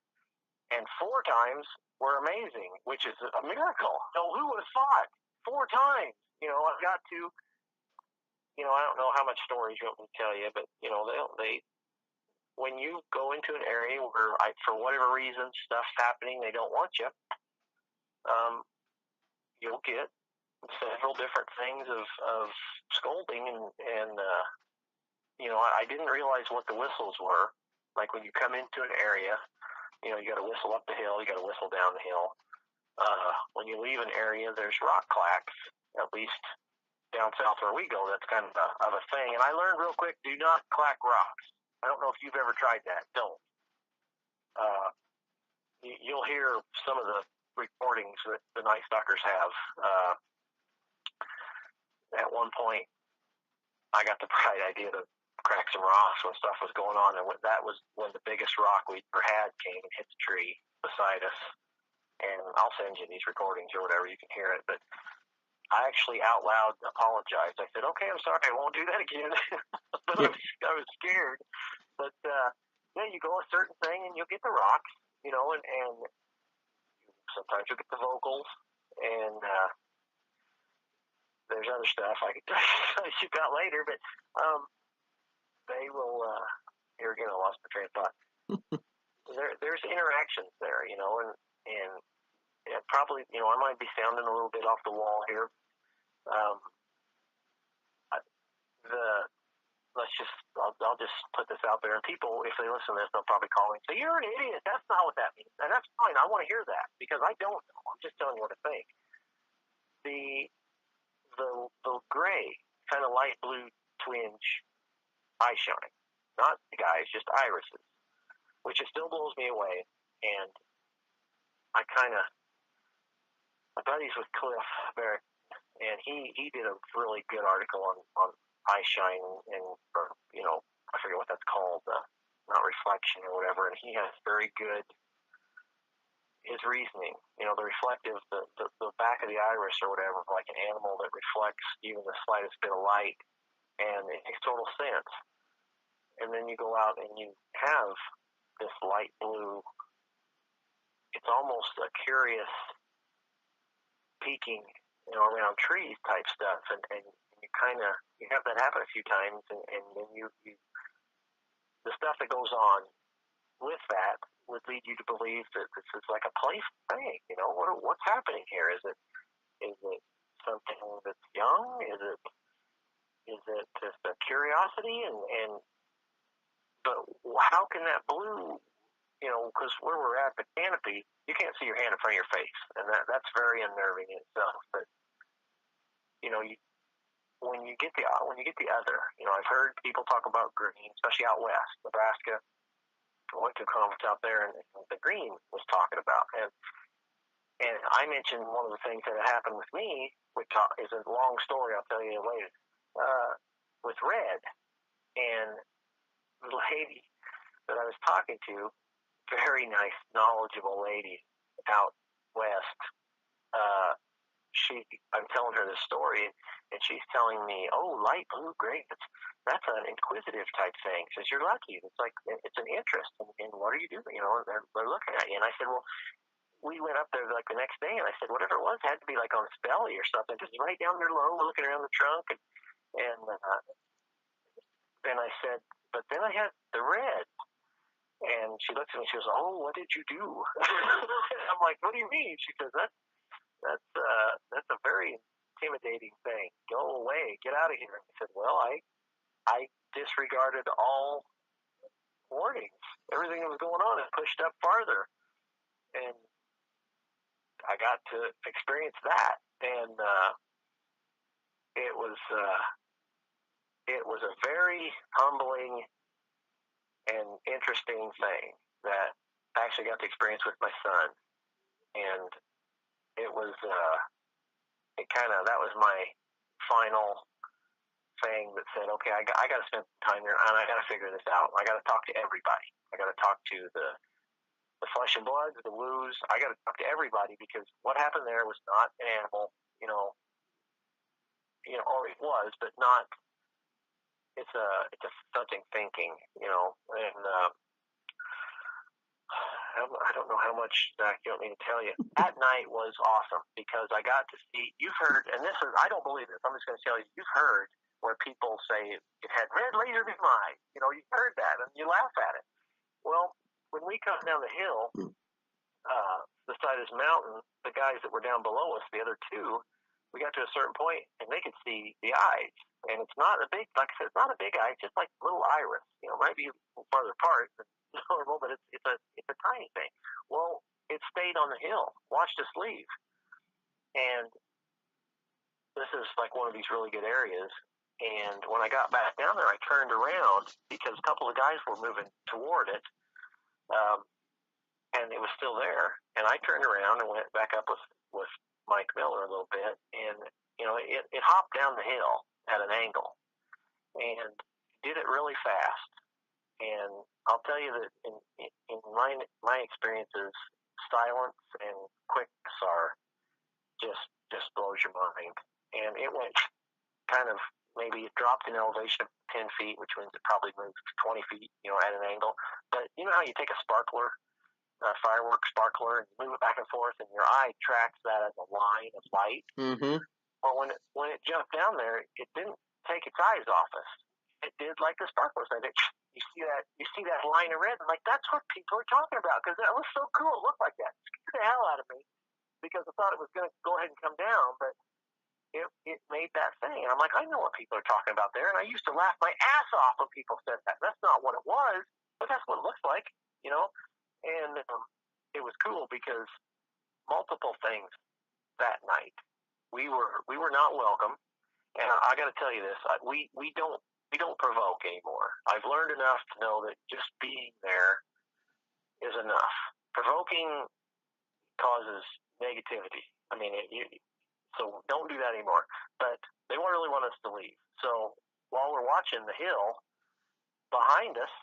and 4 times were amazing, which is a miracle. So who would have thought? 4 times. I got to. I don't know how much stories you want me to tell you, but they when you go into an area where for whatever reason stuff's happening, they don't want you. You'll get several different things of scolding, and I didn't realize what the whistles were. Like when you come into an area, you got to whistle up the hill, you got to whistle down the hill. When you leave an area, there's rock clacks. At least down south where we go, that's kind of a thing. And I learned real quick: do not clack rocks. I don't know if you've ever tried that. Don't. You'll hear some of the recordings that the Night Stalkers have. At one point, I got the bright idea to crack some rocks when stuff was going on, and that was when the biggest rock we ever had came and hit the tree beside us. And I'll send you these recordings or whatever, you can hear it. But I actually out loud apologized. I said, "Okay, I'm sorry, I won't do that again." But I was scared. But you go a certain thing and you'll get the rocks, and sometimes you'll get the vocals, and there's other stuff I could tell you about later, but they will. Here again, I lost my train of thought. There's interactions there, and probably, I might be sounding a little bit off the wall here. I'll just put this out there, and people, if they listen to this, they'll probably call me and say, "You're an idiot. That's not what that means," and that's fine. I want to hear that because I don't know. I'm just telling you what I think. The gray, kind of light blue twinge eye shine, not the guys, just irises, which it still blows me away. And my buddy's with Cliff Barrett, and he did a really good article on eye shine, or I forget what that's called, not reflection or whatever, and he has very good. His reasoning, the reflective, the back of the iris or whatever, like an animal that reflects even the slightest bit of light, and it makes total sense. And then you go out and you have this light blue, it's almost a curious peeking, around trees type stuff, and you have that happen a few times, and then you the stuff that goes on with that would lead you to believe that this is like a playful thing. What's happening here? Is it something that's young? Is it just a curiosity? But how can that blue? Because where we're at, the canopy, you can't see your hand in front of your face, and that's very unnerving in itself. But when you get the other, I've heard people talk about green, especially out west, Nebraska. I went to a conference out there, and the green was talking about, and I mentioned one of the things that happened with me, which is a long story. I'll tell you later. With red, and the lady that I was talking to, very nice, knowledgeable lady out west. I'm telling her this story, and she's telling me, "Oh, light blue, great. That's an inquisitive type thing." Says, "You're lucky. It's like it's an interest in what are you doing? They're looking at you." And I said, "Well, we went up there like the next day, and I said, whatever it was had to be like on its belly or something, because it's right down there low, looking around the trunk." And then I said, "But then I had the red." And she looks at me, she goes, "Oh, what did you do?" I'm like, "What do you mean?" She says, that's a very intimidating thing. Go away, get out of here." And I said, "Well, I disregarded all warnings, everything that was going on, and pushed up farther, and I got to experience that." And it was a very humbling and interesting thing that I actually got to experience with my son, and it was that was my final thing that said, okay, I got to spend time here, and I got to figure this out. I got to talk to everybody. I got to talk to the flesh and blood, the woos. I got to talk to everybody, because what happened there was not an animal, or it was, but not. It's a something thinking, and I don't know how much, Zach, you want me to tell you. That night was awesome, because I got to see. You've heard, and I don't believe this. I'm just going to tell you. You've heard where people say it had red laser beam eyes. You've heard that, and you laugh at it. Well, when we come down the hill, the side of this mountain, the guys that were down below us, the other two, we got to a certain point, and they could see the eyes. And it's not a big, like I said, it's not a big eye. It's just like a little iris. It might be a little farther apart than normal, but it's a tiny thing. Well, it stayed on the hill, watched us leave. And this is like one of these really good areas. And when I got back down there, I turned around because a couple of guys were moving toward it, and it was still there. And I turned around and went back up with Mike Miller a little bit, and it hopped down the hill at an angle, and did it really fast. And I'll tell you that in my experiences, silence and quickness are just blows your mind. And it went kind of, maybe it dropped in elevation of 10 feet, which means it probably moved 20 feet, at an angle. But you know how you take a sparkler, a fireworks sparkler, and you move it back and forth, and your eye tracks that as a line of light? Mm-hmm. Well, when it jumped down there, it didn't take its eyes off us. It did like the sparkler said. You see that line of red, and like, that's what people are talking about, because that was so cool. It looked like that. It scared the hell out of me, because I thought it was going to go ahead and come down, but it made that thing. And I'm like, I know what people are talking about there, and I used to laugh my ass off when people said that. That's not what it was, but that's what it looks like, And it was cool, because multiple things that night. We were not welcome, and I got to tell you this: we don't provoke anymore. I've learned enough to know that just being there is enough. Provoking causes negativity. I mean, so don't do that anymore. But they won't really want us to leave. So while we're watching the hill behind us,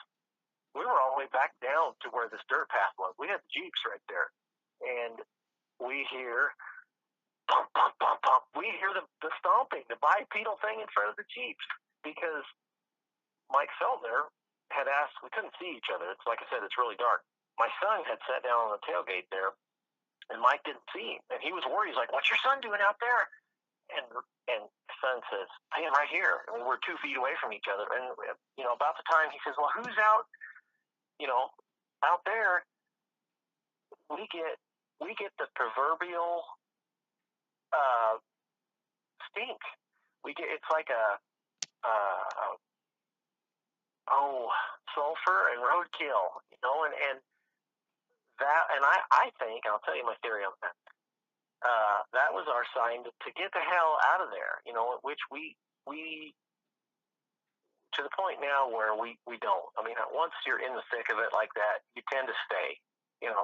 we were all the way back down to where this dirt path was. We had the Jeeps right there, and we hear bump, bump, bump, bump. We hear the stomping, the bipedal thing in front of the Jeeps, because Mike Feltner had asked. We couldn't see each other. It's like I said, it's really dark. My son had sat down on the tailgate there, and Mike didn't see him, and he was worried. He's like, "What's your son doing out there?" And the son says, "Hey, I'm right here." I mean, we're 2 feet away from each other, and about the time he says, "Well, who's out? Out there?" We get the proverbial stink. It's like sulfur and roadkill, and that, and I think, I'll tell you my theory on that. That was our sign to get the hell out of there, which we to the point now where we don't. I mean, once you're in the thick of it like that, you tend to stay.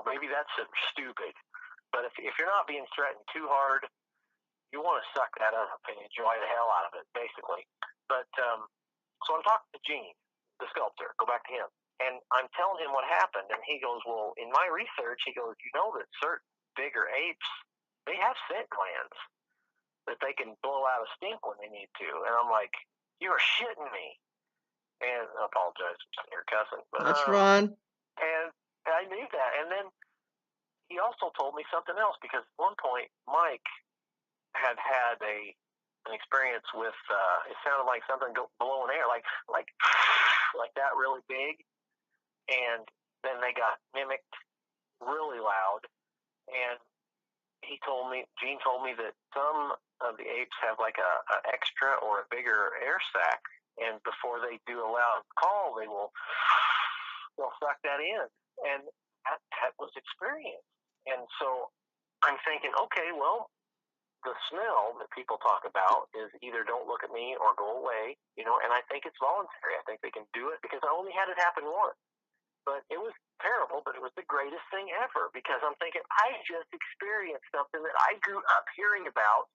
Maybe that's stupid, but if you're not being threatened too hard, you want to suck that up and enjoy the hell out of it, basically. But so I'm talking to Gene, the sculptor. Go back to him. And I'm telling him what happened, and he goes, well, in my research, he goes, that certain bigger apes, they have scent glands that they can blow out a stink when they need to. And I'm like, you are shitting me. And I apologize for your cussing. But, that's fine. And I knew that. And then he also told me something else, because at one point, Mike had an experience with, it sounded like something blowing air, like that, really big. And then they got mimicked really loud. And Gene told me that some of the apes have like a extra or a bigger air sac, and before they do a loud call, they'll suck that in, and that was experience. And so I'm thinking, okay, well, the smell that people talk about is either don't look at me or go away, and I think it's voluntary. I think they can do it because I only had it happen once. But it was terrible, but it was the greatest thing ever because I'm thinking, I just experienced something that I grew up hearing about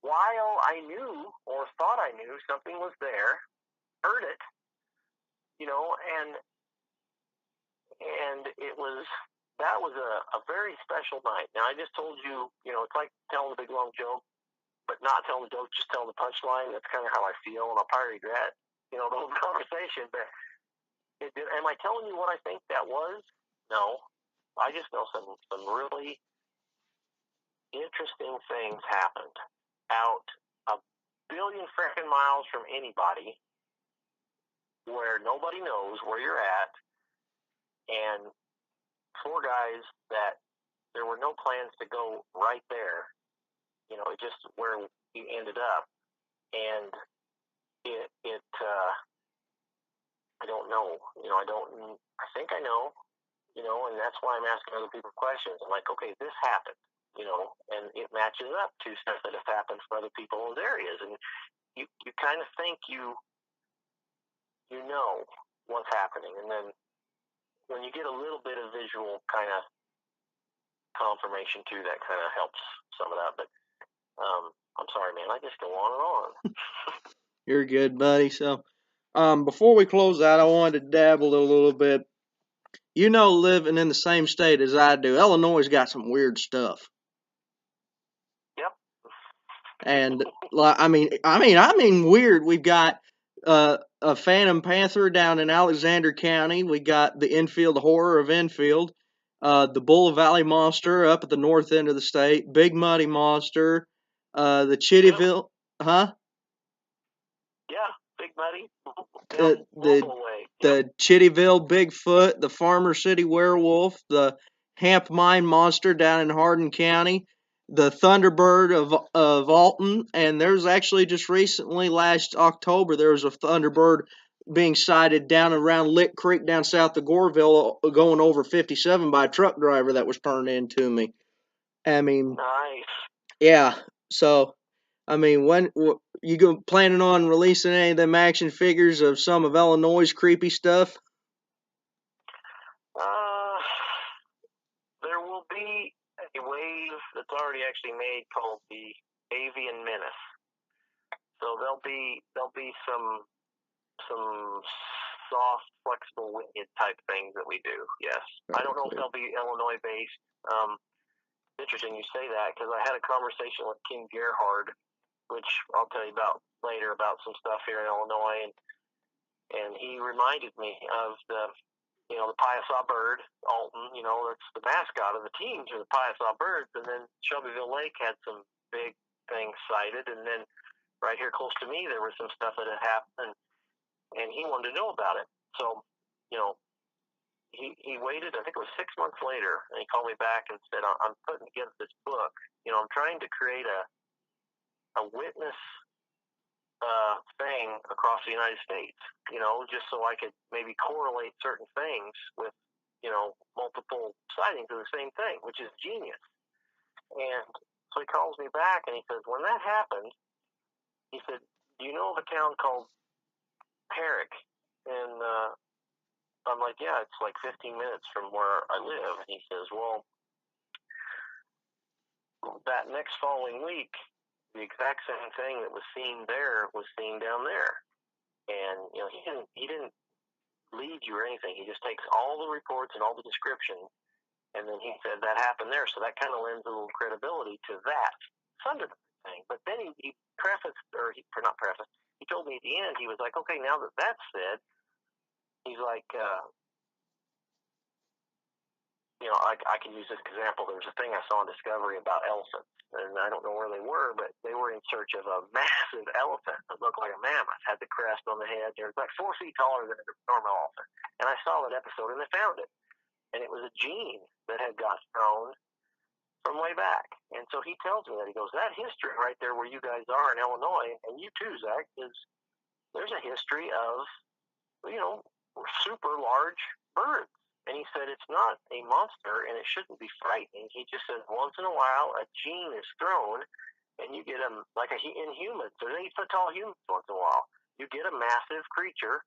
while I knew or thought I knew something was there, heard it, and that was a very special night. Now, I just told you, it's like telling a big long joke, but not telling the joke, just telling the punchline. That's kind of how I feel, and I'll probably regret, the whole conversation. But am I telling you what I think that was? No. I just know some really interesting things happened out a billion freaking miles from anybody where nobody knows where you're at, and 4 guys that there were no plans to go right there, it just where we ended up, and I don't know, I think I know, and that's why I'm asking other people questions. I'm like, okay, this happened, and it matches up to stuff that has happened for other people in those areas, and you kind of think you know what's happening, and then when you get a little bit of visual kind of confirmation too, that kind of helps some of that. But I'm sorry, man, I just go on and on. You're good, buddy. So, before we close out, I wanted to dabble a little bit. Living in the same state as I do, Illinois has got some weird stuff. Yep. And I mean weird. We've got a Phantom Panther down in Alexander County. We got the Enfield Horror of Enfield, the Bull Valley Monster up at the north end of the state, Big Muddy Monster, the Chittyville, huh? Yeah, Big Muddy. The Chittyville Bigfoot, the Farmer City Werewolf, the Hamp Mine Monster down in Hardin County, the Thunderbird of Alton, and there's actually just recently, last October, there was a Thunderbird being sighted down around Lick Creek down south of Goreville going over 57 by a truck driver that was turned into me. I mean, nice. Yeah, so I mean, when you planning on releasing any of them action figures of some of Illinois' creepy stuff? There will be a wave that's already actually made called the Avian Menace. So there'll be some soft, flexible, winged type things that we do. Yes, I don't know if they'll be Illinois based. Interesting you say that because I had a conversation with King Gerhard, which I'll tell you about later about some stuff here in Illinois, and he reminded me of the Piasaw bird, Alton. That's the mascot of the teams are the Piasaw birds, and then Shelbyville Lake had some big things sighted, and then right here close to me there was some stuff that had happened, and he wanted to know about it. So, he waited, I think it was 6 months later, and he called me back and said, I'm putting together this book. I'm trying to create a witness thing across the United States, just so I could maybe correlate certain things with, multiple sightings of the same thing, which is genius. And so he calls me back and he says, when that happened, he said, do you know of a town called Herrick? And I'm like, yeah, it's like 15 minutes from where I live. And he says, well, that next following week, the exact same thing that was seen there was seen down there. And, he didn't lead you or anything. He just takes all the reports and all the descriptions, and then he said that happened there. So that kind of lends a little credibility to that Thunderbird thing. But then he told me at the end, he was like, okay, now that that's said, he's like, I can use this example. There was a thing I saw on Discovery about elephants, and I don't know where they were, but they were in search of a massive elephant that looked like a mammoth, had the crest on the head. It was like 4 feet taller than a normal elephant. And I saw that episode, and they found it. And it was a gene that had got thrown from way back. And so he tells me that. He goes, that history right there where you guys are in Illinois, and you too, Zach, there's a history of, super large birds. And he said it's not a monster and it shouldn't be frightening. He just says once in a while a gene is thrown and you get them like in humans, there's 8 foot tall humans once in a while. You get a massive creature,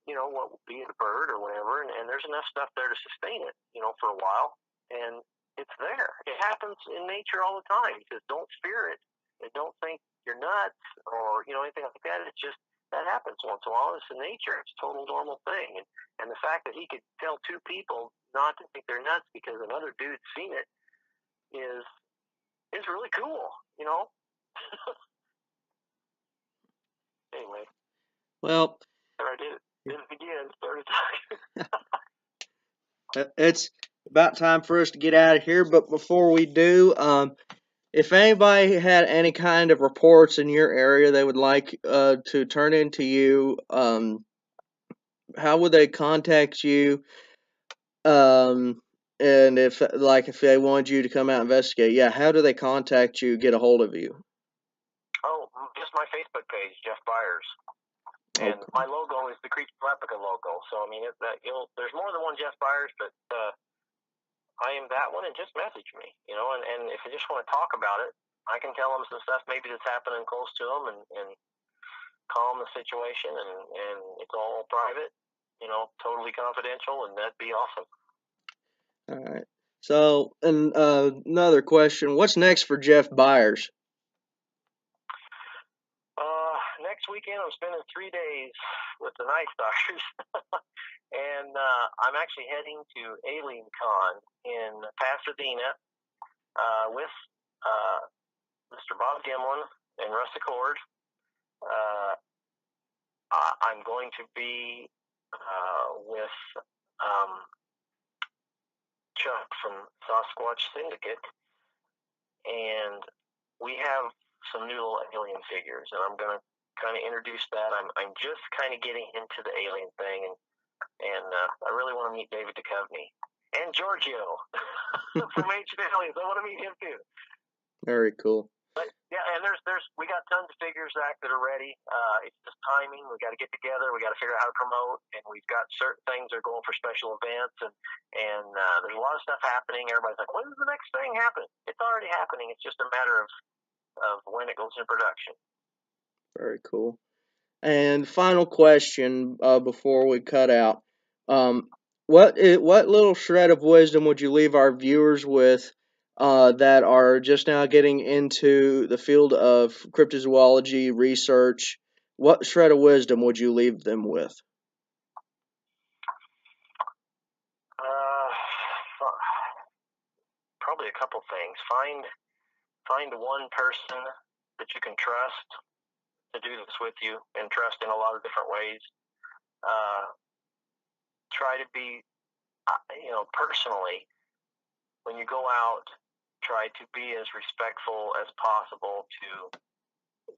what would be a bird or whatever, and there's enough stuff there to sustain it, for a while, and it's there. It happens in nature all the time. He says, don't fear it, and don't think you're nuts or anything like that. It's just that happens once in a while. It's in nature. It's a total normal thing, and the fact that he could tell 2 people not to think they're nuts because another dude's seen it is really cool, Anyway. Well, I did it again. Started talking. it's about time for us to get out of here. But before we do, if anybody had any kind of reports in your area they would like to turn into you, how would they contact you? And if they wanted you to come out and investigate, yeah, how do they contact you, get a hold of you? Oh, just my Facebook page, Jeff Beyers. And Okay. my logo is the CREATUREPLICA logo. So, I mean, there's more than one Jeff Beyers, but I am that one, and just message me, and if you just want to talk about it, I can tell them some stuff maybe that's happening close to them and calm the situation, and it's all private, totally confidential, and that'd be awesome. All right. So, and another question: what's next for Jeff Beyers? Next weekend I'm spending 3 days with the Night Stalkers, and I'm actually heading to Alien Con in Pasadena with Mr. Bob Gimlin and Russ Accord. I'm going to be with Chuck from Sasquatch Syndicate, and we have some new little alien figures, and I'm going to kind of introduce that. I'm just kind of getting into the alien thing, and I really want to meet David Duchovny and Giorgio from Ancient Aliens. I want to meet him too. Very cool. But yeah, and we got tons of figures, Zach, that are ready. It's just timing. We got to get together. We got to figure out how to promote, and we've got certain things that are going for special events, and there's a lot of stuff happening. Everybody's like, when's the next thing happen? It's already happening. It's just a matter of when it goes in production. Very cool. And final question before we cut out: what little shred of wisdom would you leave our viewers with that are just now getting into the field of cryptozoology research? What shred of wisdom would you leave them with? Probably a couple things. Find one person that you can trust to do this with you, and trust in a lot of different ways. Try to be, personally, when you go out, try to be as respectful as possible to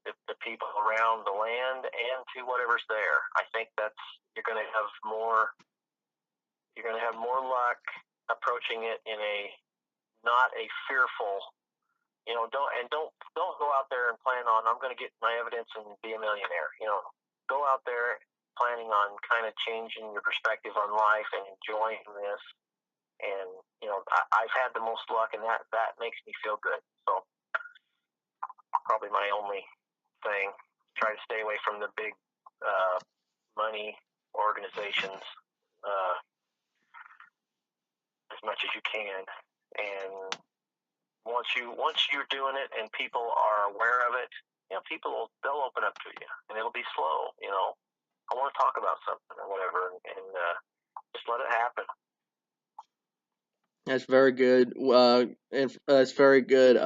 the people around the land and to whatever's there. I think you're going to have more luck approaching it in not a fearful, don't go out there and plan on, I'm going to get my evidence and be a millionaire. Go out there planning on kind of changing your perspective on life and enjoying this. And I've had the most luck, and that makes me feel good. So probably my only thing: try to stay away from the big money organizations as much as you can. And once you're doing it and people are aware of it, they'll open up to you, and it'll be slow. I want to talk about something or whatever, and just let it happen. That's very good. And that's very good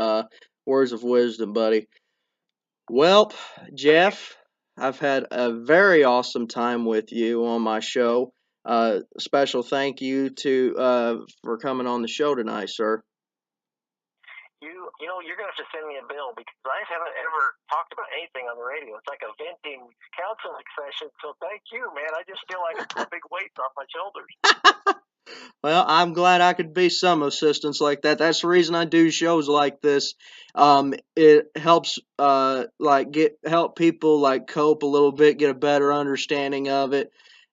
words of wisdom, buddy. Well, Jeff, I've had a very awesome time with you on my show. Special thank you for coming on the show tonight, sir. You're going to have to send me a bill, because I haven't ever talked about anything on the radio. It's like a venting counseling session. So thank you, man. I just feel like a big weight off my shoulders. Well, I'm glad I could be some assistance like that. That's the reason I do shows like this. It helps help people cope a little bit, get a better understanding of it.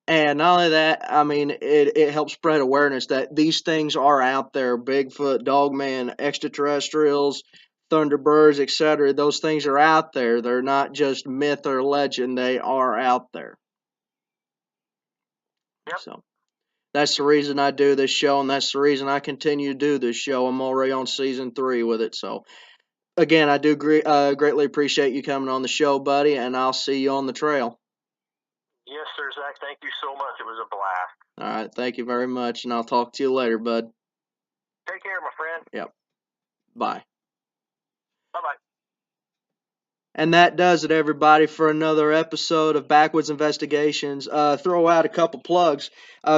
And not only that, I mean, it helps spread awareness that these things are out there: Bigfoot, Dogman, extraterrestrials, Thunderbirds, etc. Those things are out there. They're not just myth or legend. They are out there. Yep. So that's the reason I do this show, and that's the reason I continue to do this show. I'm already on season 3 with it. So again, I do greatly appreciate you coming on the show, buddy, and I'll see you on the trail. Yes, sir, Zach. Thank you so much. It was a blast. All right, thank you very much, and I'll talk to you later, bud. Take care, my friend. Yep. Bye. Bye-bye. And that does it, everybody, for another episode of Backwoods Investigations. Throw out a couple plugs.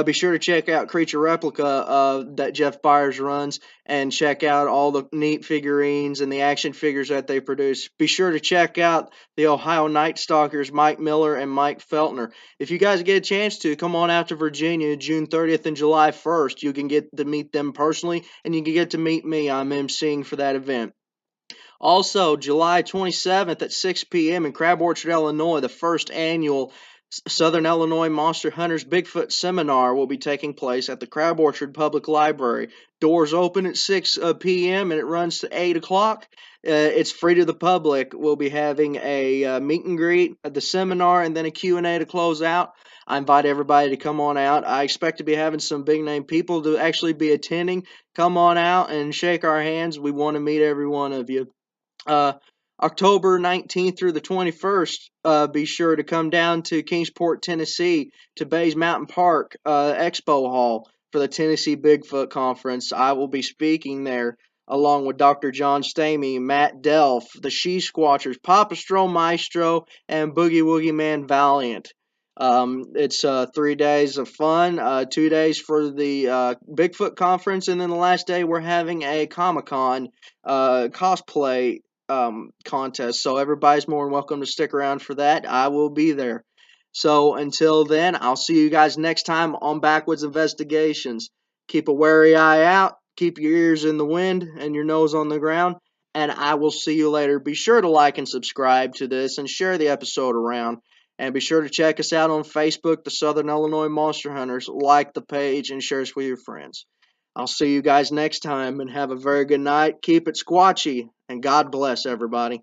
Be sure to check out Creature Replica that Jeff Beyers runs, and check out all the neat figurines and the action figures that they produce. Be sure to check out the Ohio Night Stalkers, Mike Miller and Mike Feltner. If you guys get a chance to, come on out to Virginia June 30th and July 1st. You can get to meet them personally, and you can get to meet me. I'm emceeing for that event. Also, July 27th at 6 p.m. in Crab Orchard, Illinois, the first annual Southern Illinois Monster Hunters Bigfoot Seminar will be taking place at the Crab Orchard Public Library. Doors open at 6 p.m. and it runs to 8 o'clock. It's free to the public. We'll be having a meet and greet at the seminar and then a Q&A to close out. I invite everybody to come on out. I expect to be having some big name people to actually be attending. Come on out and shake our hands. We want to meet every one of you. October 19th through the 21st, be sure to come down to Kingsport, Tennessee, to Bays Mountain Park Expo Hall for the Tennessee Bigfoot Conference. I will be speaking there along with Dr. John Stamey, Matt Delph, the She Squatchers, Papa Stro Maestro, and Boogie Woogie Man Valiant. It's 3 days of fun, 2 days for the Bigfoot Conference, and then the last day we're having a Comic-Con cosplay contest. So everybody's more than welcome to stick around for that. I will be there. So until then, I'll see you guys next time on Backwoods Investigations. Keep a wary eye out, keep your ears in the wind and your nose on the ground, and I will see you later. Be sure to like and subscribe to this and share the episode around. And be sure to check us out on Facebook, the Southern Illinois Monster Hunters. Like the page and share us with your friends. I'll see you guys next time, and have a very good night. Keep it squatchy, and God bless everybody.